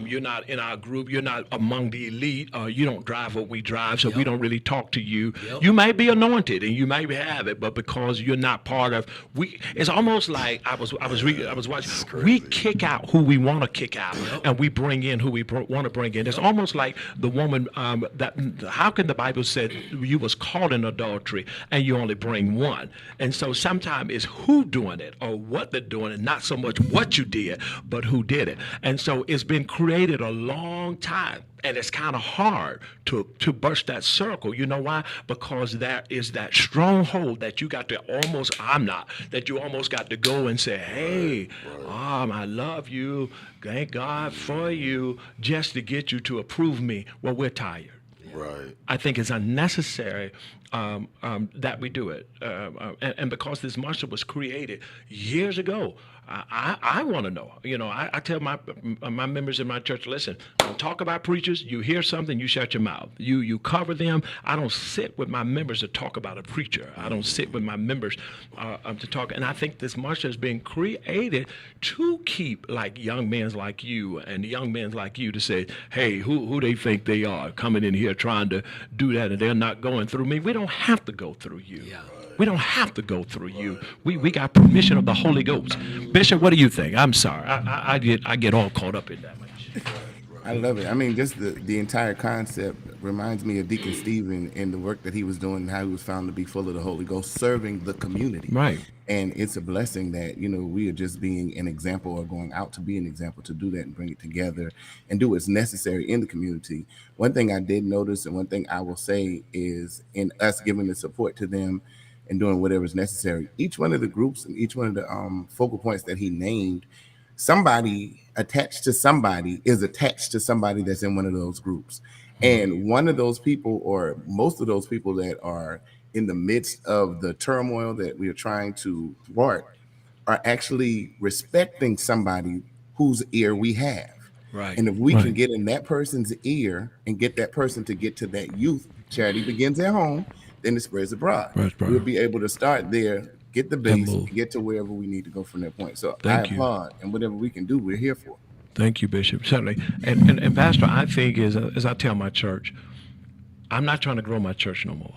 You're not in our group. You're not among the elite. You don't drive what we drive, so we don't really talk to you. You may be anointed and you may have it, but because you're not part of, it's almost like I was watching. We kick out who we want to kick out, and we bring in who we want to bring in. It's almost like the woman that. How can the Bible said you was caught in adultery and you only bring one? And so sometimes it's who doing it or what they're doing, and not so much what you did, but who did it. And so it's been created a long time. And it's kind of hard to burst that circle. You know why? Because there is that stronghold that you got to that you almost got to go and say, hey, I love you. Thank God for you, just to get you to approve me. Well, we're tired. Right. I think it's unnecessary that we do it. And because this marshal was created years ago, I want to know. You know, I tell my members in my church, listen, don't talk about preachers. You hear something, you shut your mouth. You cover them. I don't sit with my members to talk about a preacher. I don't sit with my members to talk. And I think this marshal is being created to keep like young men like you and young men like you to say, hey, who they think they are coming in here trying to do that, and they're not going through me. We don't have to go through you. Yeah. We don't have to go through you. We got permission of the Holy Ghost. Bishop, what do you think? I'm sorry. I get all caught up in that. I love it. I mean, just the entire concept reminds me of Deacon Stephen and the work that he was doing, and how he was found to be full of the Holy Ghost, serving the community. Right. And it's a blessing that, you know, we are just being an example, or going out to be an example, to do that and bring it together and do what's necessary in the community. One thing I did notice, and one thing I will say, is in us giving the support to them and doing whatever is necessary, each one of the groups and each one of the focal points that he named, somebody attached to somebody is attached to somebody that's in one of those groups. And one of those people, or most of those people that are in the midst of the turmoil that we are trying to thwart, are actually respecting somebody whose ear we have. Right. And if we can get in that person's ear and get that person to get to that youth, charity begins at home, then it spreads abroad. We'll be able to start there, get the base, and get to wherever we need to go from that point. So I applaud, and whatever we can do, we're here for. Thank you, Bishop. Certainly. And Pastor, I think as I tell my church, I'm not trying to grow my church no more.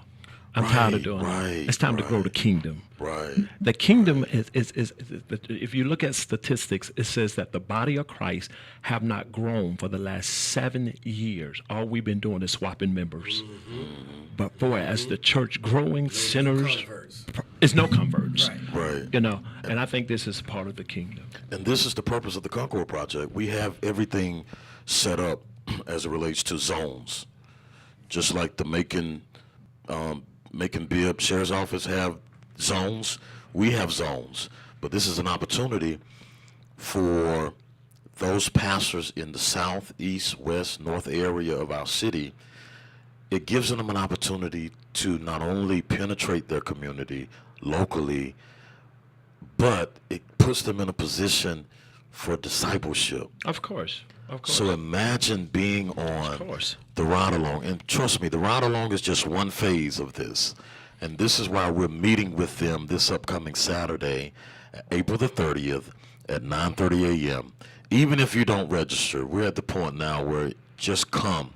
I'm tired of doing it. It's time to grow the kingdom. Right. The kingdom is if you look at statistics, it says that the body of Christ have not grown for the last 7 years. All we've been doing is swapping members. But boy, as the church growing, sinners, it's no converts. Right. You know, and I think this is part of the kingdom. And this is the purpose of the Concord Project. We have everything set up as it relates to zones, just like the Macon Bibb Sheriff's Office have zones. We have zones, but this is an opportunity for those pastors in the south, east, west, north area of our city, it gives them an opportunity to not only penetrate their community locally, but it puts them in a position for discipleship. Of course. Of course. So imagine being on the ride along. And trust me, the ride along is just one phase of this. And this is why we're meeting with them this upcoming Saturday, April the 30th at 9:30 a.m. Even if you don't register, we're at the point now where just come,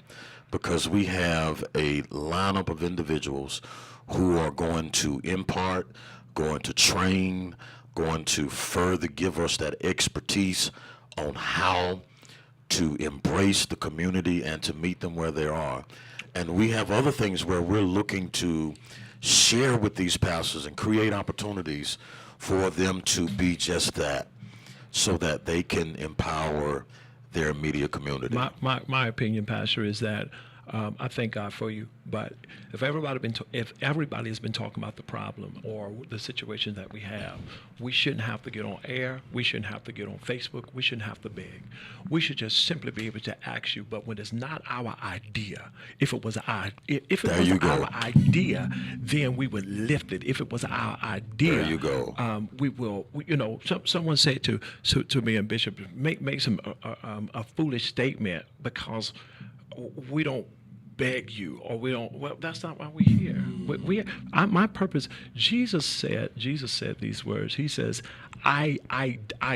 because we have a lineup of individuals who are going to impart, going to train, going to further give us that expertise on how to embrace the community and to meet them where they are. And we have other things where we're looking to share with these pastors and create opportunities for them to be just that, so that they can empower their immediate community. My opinion, Pastor, is that I thank God for you, but if everybody has been talking about the problem or the situation that we have, we shouldn't have to get on air. We shouldn't have to get on Facebook. We shouldn't have to beg. We should just simply be able to ask you. But when it's not our idea, if it was our idea, then we would lift it. If it was our idea, there you go. We will. Someone said to me and Bishop, make some a foolish statement because we don't beg you, or we don't. Well, that's not why we're here. My purpose. Jesus said these words. He says, I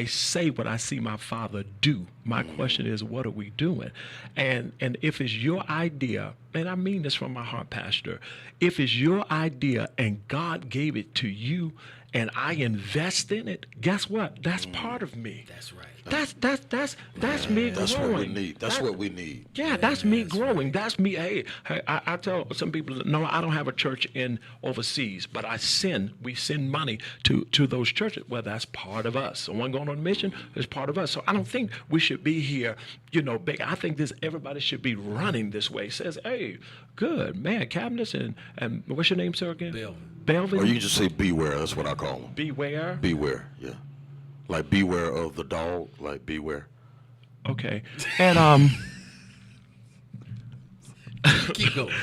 say what I see my Father do. My question is, what are we doing? And if it's your idea, and I mean this from my heart, Pastor, if it's your idea and God gave it to you, and I invest in it, guess what? That's part of me. That's right. That's me growing. That's what we need. That's what we need. Yeah, that's me growing. Right. That's me. Hey, I tell some people, no, I don't have a church in overseas, but we send money to those churches. Well, that's part of us. Someone going on a mission is part of us. So I don't think we should be here, big. I think everybody should be running this way. Says, hey, good, man, cabinets and what's your name, sir, again? Belvin. Or you just say beware. That's what I call them. Beware? Beware, yeah. Like beware of the dog, like beware. Okay. And keep going.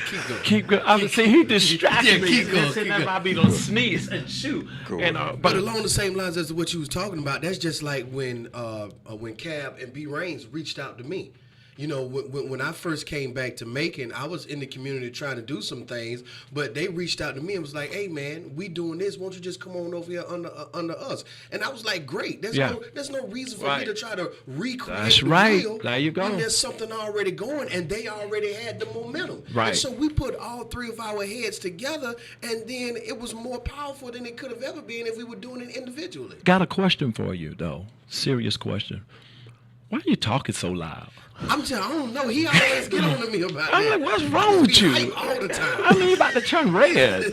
Keep going. See, he distracted me. Keep going. That might be gonna sneeze and shoot. Cool. And but along the same lines as what you was talking about, that's just like when Cab and B Rains reached out to me. When I first came back to Macon, I was in the community trying to do some things, but they reached out to me and was like, hey, man, we doing this. Won't you just come on over here under us? And I was like, great. There's no reason for me to try to recreate the wheel. There you go. And there's something already going, and they already had the momentum. Right. And so we put all three of our heads together, and then it was more powerful than it could have ever been if we were doing it individually. Got a question for you, though. Serious question. Why are you talking so loud? I don't know. He always get on to me about I'm that. like, what's wrong with you? All the time. I mean, you about to turn red.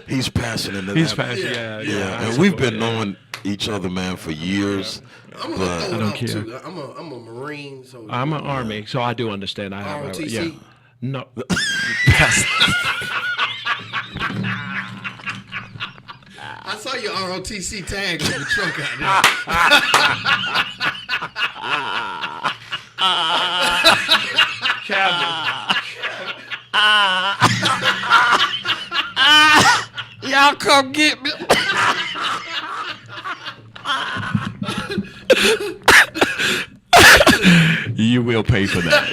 he's passionate. He's passionate. Yeah. And we've been knowing each other, man, for years. I'm I don't care. Too. I'm a Marine, so I'm an Army, so I do understand. I have ROTC? No. I saw your ROTC tag on your truck out there. Y'all come get me. You will pay for that.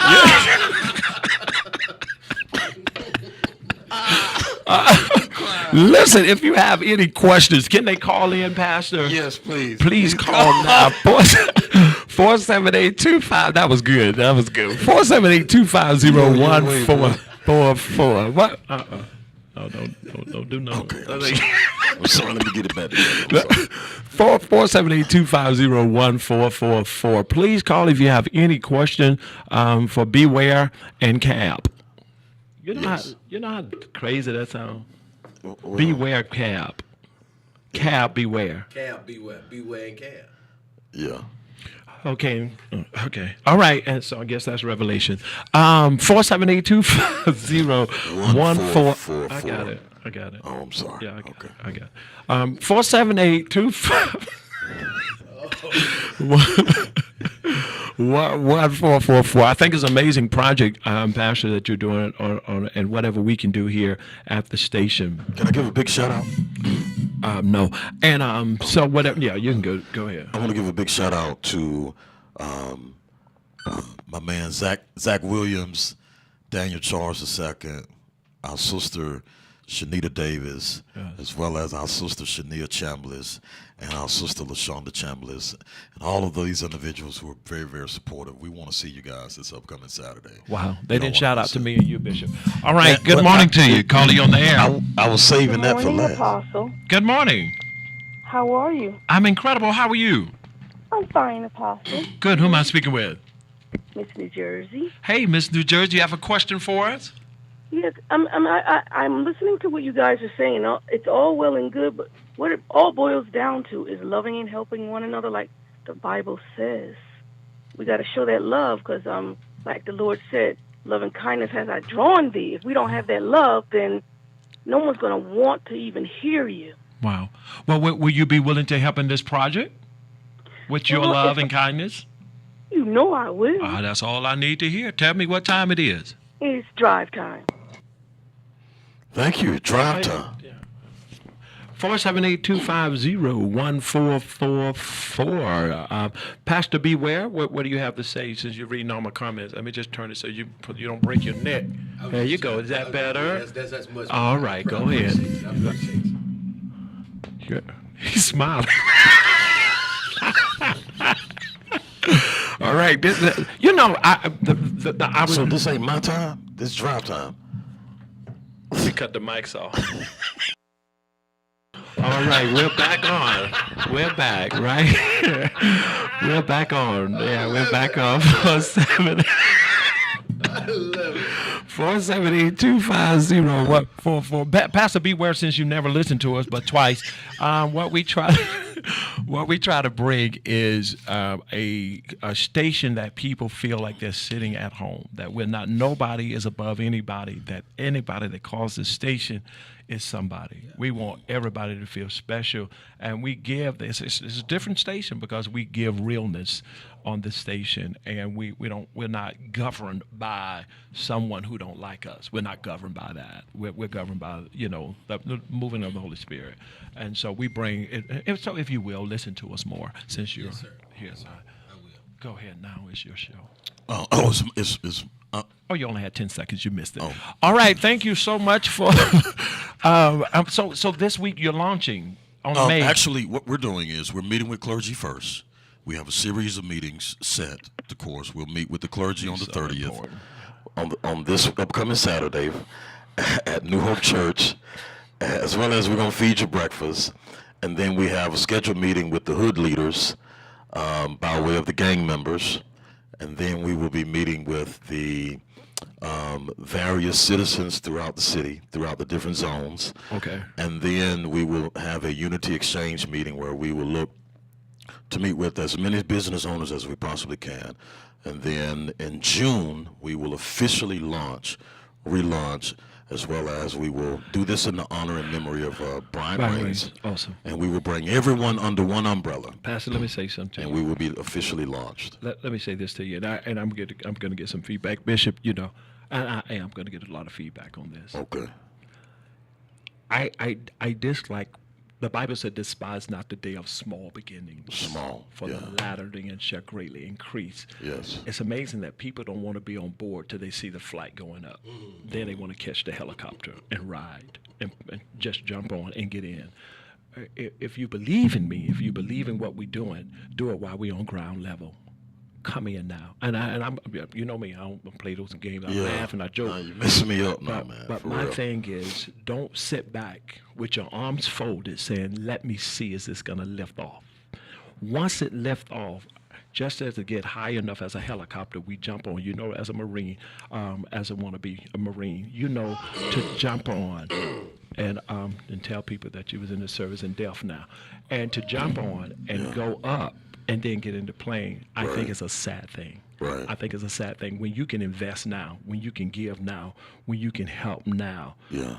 Listen, if you have any questions, can they call in, Pastor? Yes, please. Please call now. 478-25. That was good. 478-250-1444. What? No, don't do no. Okay. I'm sorry. Let me get it back. 478-250-1444. Please call if you have any question for Beware and Cab. You know how crazy that sounds? Beware, Cab. Cab, beware. Cab, beware. Beware and cab. Yeah. Okay. All right. And so I guess that's Revelation. 478-250-1444. I got it. Oh, I'm sorry. Yeah, I got it. 478-250. 1444. I think it's an amazing project, Pastor, that you're doing on and whatever we can do here at the station. Can I give a big shout out? No. And so whatever. Yeah, you can go ahead. I want to give a big shout out to my man Zach Williams, Daniel Charles II, our sister Shanita Davis, as well as our sister Shania Chambliss and our sister LaShonda Chambliss, and all of these individuals who are very, very supportive. We want to see you guys this upcoming Saturday. Wow. They didn't shout out to me and you, Bishop. All right. Good morning to you. Calling you on the air. I was saving that for last. Apostle. Good morning. How are you? I'm incredible. How are you? I'm fine, Apostle. Good. Who am I speaking with? Miss New Jersey. Hey, Miss New Jersey. You have a question for us? Yes, I'm listening to what you guys are saying. It's all well and good, but what it all boils down to is loving and helping one another, like the Bible says. We got to show that love, because, like the Lord said, love and kindness has I drawn thee. If we don't have that love, then no one's going to want to even hear you. Wow. Well, will you be willing to help in this project with your love and kindness? You know I will. That's all I need to hear. Tell me what time it is. It's drive time. Thank you. Drive time. 478-250-1444. Pastor Beware, what do you have to say since you're reading all my comments? Let me just turn it so you don't break your neck. There you go. Is that better? That's much all right, go ahead. He's smiling. All right. So this ain't my time? This is drive time. We cut the mics off. All right, we're back on. We're back, right? We're back on. Yeah, we're back on. 478-250-1444. Pastor Beware, since you never listened to us but twice, what we try to bring is a station that people feel like they're sitting at home, that nobody is above anybody, that anybody that calls this station is somebody. We want everybody to feel special, and we give this. It's a different station because we give realness on the station, and we're not governed by someone who don't like us. We're not governed by that. We're governed by the moving of the Holy Spirit, and so we bring it. So if you will, listen to us more since you're here. Yes, sir. I will. Go ahead. Now it's your show. It's you only had 10 seconds. You missed it. All right. Thank you so much for. So this week you're launching on May. Actually, what we're doing is we're meeting with clergy first. We have a series of meetings set. Of course, we'll meet with the clergy on the 30th, on this upcoming Saturday, at New Hope Church, as well as we're gonna feed you breakfast, and then we have a scheduled meeting with the hood leaders, by way of the gang members. And then we will be meeting with the various citizens throughout the city, throughout the different zones. Okay. And then we will have a unity exchange meeting where we will look to meet with as many business owners as we possibly can. And then in June, we will officially relaunch, as well as we will do this in the honor and memory of Brian Raines. Awesome. And we will bring everyone under one umbrella. Pastor, let me say something. And we will be officially launched. Let me say this to you, and I'm going to get some feedback, Bishop. And I am going to get a lot of feedback on this. Okay. I dislike. The Bible said, "Despise not the day of small beginnings." Small. For the latter end shall greatly increase. Yes. It's amazing that people don't want to be on board till they see the flight going up. Then they want to catch the helicopter and ride and just jump on and get in. If you believe in me, if you believe in what we're doing, do it while we're on ground level. Come in now, and I'm, you know me, I don't play those games. I laugh and I joke. You're messing me up now, man. But my thing is, don't sit back with your arms folded, saying, "Let me see, is this gonna lift off?" Once it lifts off, just as it get high enough as a helicopter, we jump on. As a Marine, as I want to be a Marine, to jump on. And tell people that you was in the service in death now, and to jump on and go up and then get into playing, I think it's a sad thing. Right. I think it's a sad thing when you can invest now, when you can give now, when you can help now. Yeah.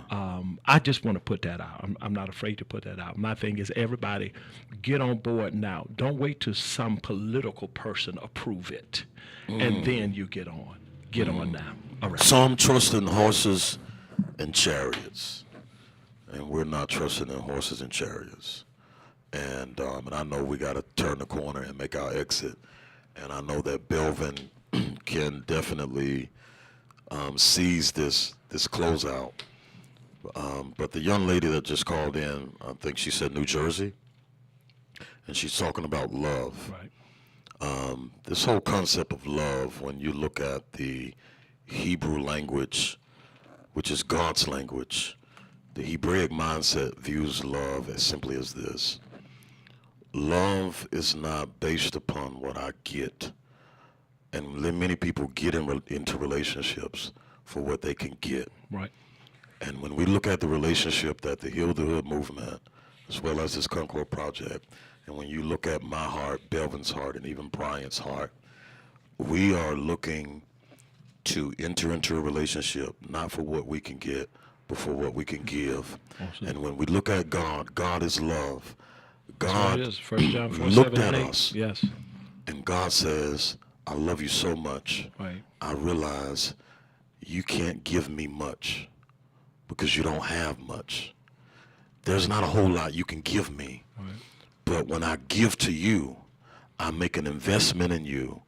I just want to put that out. I'm not afraid to put that out. My thing is everybody get on board now. Don't wait till some political person approve it, and then you get on. Get on now. All right. Some trust in horses and chariots, and we're not trusting in horses and chariots. And I know we got to turn the corner and make our exit. And I know that Belvin can definitely seize this closeout. But the young lady that just called in, I think she said New Jersey, and she's talking about love. Right. This whole concept of love, when you look at the Hebrew language, which is God's language, the Hebraic mindset views love as simply as this. Love is not based upon what I get. And many people get into relationships for what they can get. Right. And when we look at the relationship that the Heal the Hood movement, as well as this Concord Project, and when you look at my heart, Belvin's heart, and even Bryant's heart, we are looking to enter into a relationship, not for what we can get, but for what we can give. Awesome. And when we look at God, God is love. God That's what it is. 1 John 4, looked 7, at 8. us, Yes. and God says, I love you so much. Right. I realize you can't give me much because you don't have much. There's not a whole lot you can give me. Right. But when I give to you, I make an investment in you.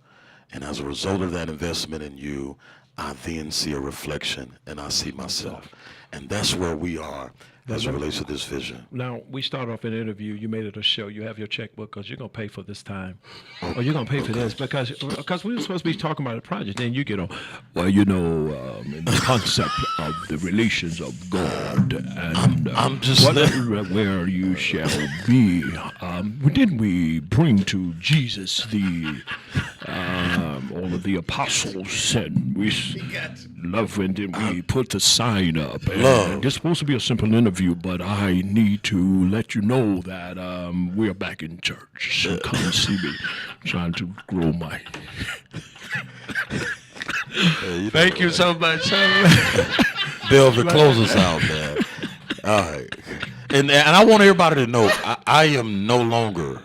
And as a result of that investment in you, I then see a reflection and I see myself. And that's where we are as it relates to this vision. Now, we start off an interview. You made it a show. You have your checkbook because you're going to pay for this time. Or you're going to pay for this because we were supposed to be talking about a project. Then you get on, well, in the concept of the relations of God and I'm just where you shall be. Didn't we bring to Jesus all of the apostles and we love and then we put the sign up. And it's supposed to be a simple interview, but I need to let you know that we're back in church. So come see me. I'm trying to grow my... Thank you so much. Belvin, close us out, man. All right. And I want everybody to know I am no longer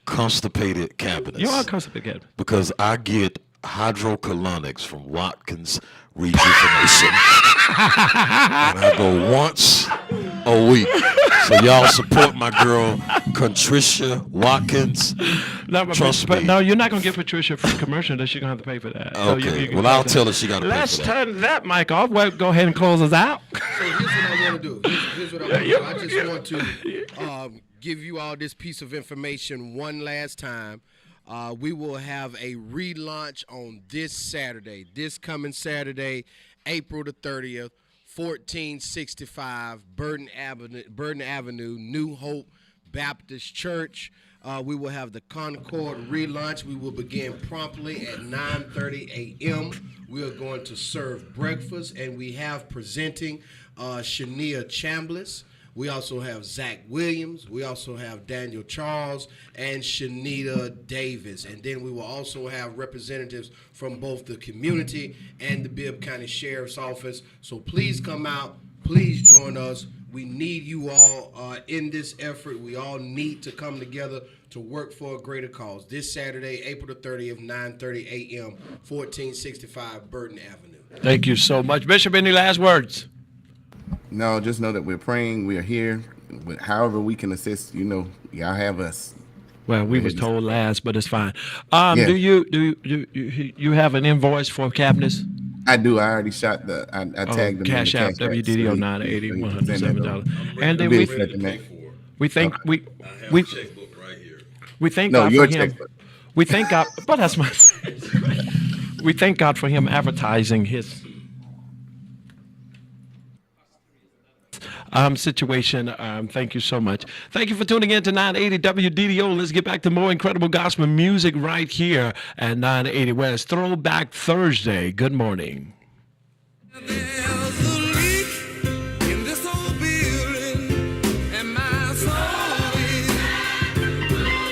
constipated cabinets. You are constipated cabinet. Because I get hydrocolonics from Watkins Rejuvenation. And I go once a week. So y'all support my girl, Contricia Watkins. Trust me. No, you're not going to get Patricia for commercial unless you're going to have to pay for that. Okay. Well, I'll tell her she got to pay for that. Let's turn that mic off. Well, go ahead and close us out. So here's what I want to do. Here's what I want to do. I just want to give you all this piece of information one last time. We will have a relaunch on this coming Saturday, April the 30th, 1465 Burton Avenue, New Hope Baptist Church. We will have the Concord relaunch. We will begin promptly at 9:30 a.m. We are going to serve breakfast, and we have presenting Shania Chambliss. We also have Zach Williams. We also have Daniel Charles and Shanita Davis. And then we will also have representatives from both the community and the Bibb County Sheriff's Office. So please come out. Please join us. We need you all in this effort. We all need to come together to work for a greater cause. This Saturday, April the 30th, 9:30 a.m., 1465 Burton Avenue. Thank you so much. Bishop, any last words? No, just know that we're praying. We are here. However we can assist, y'all have us. Well, we was told last, but it's fine. Do you have an invoice for cabinets? I do. I already shot I tagged them. Cash App, WDDO 980 $107. And then we thank God for him. We thank God, but that's my. We thank God for him advertising his situation. Thank you so much. Thank you for tuning in to 980 WDDO. Let's get back to more incredible gospel music right here at 980 West Throwback Thursday. Good morning.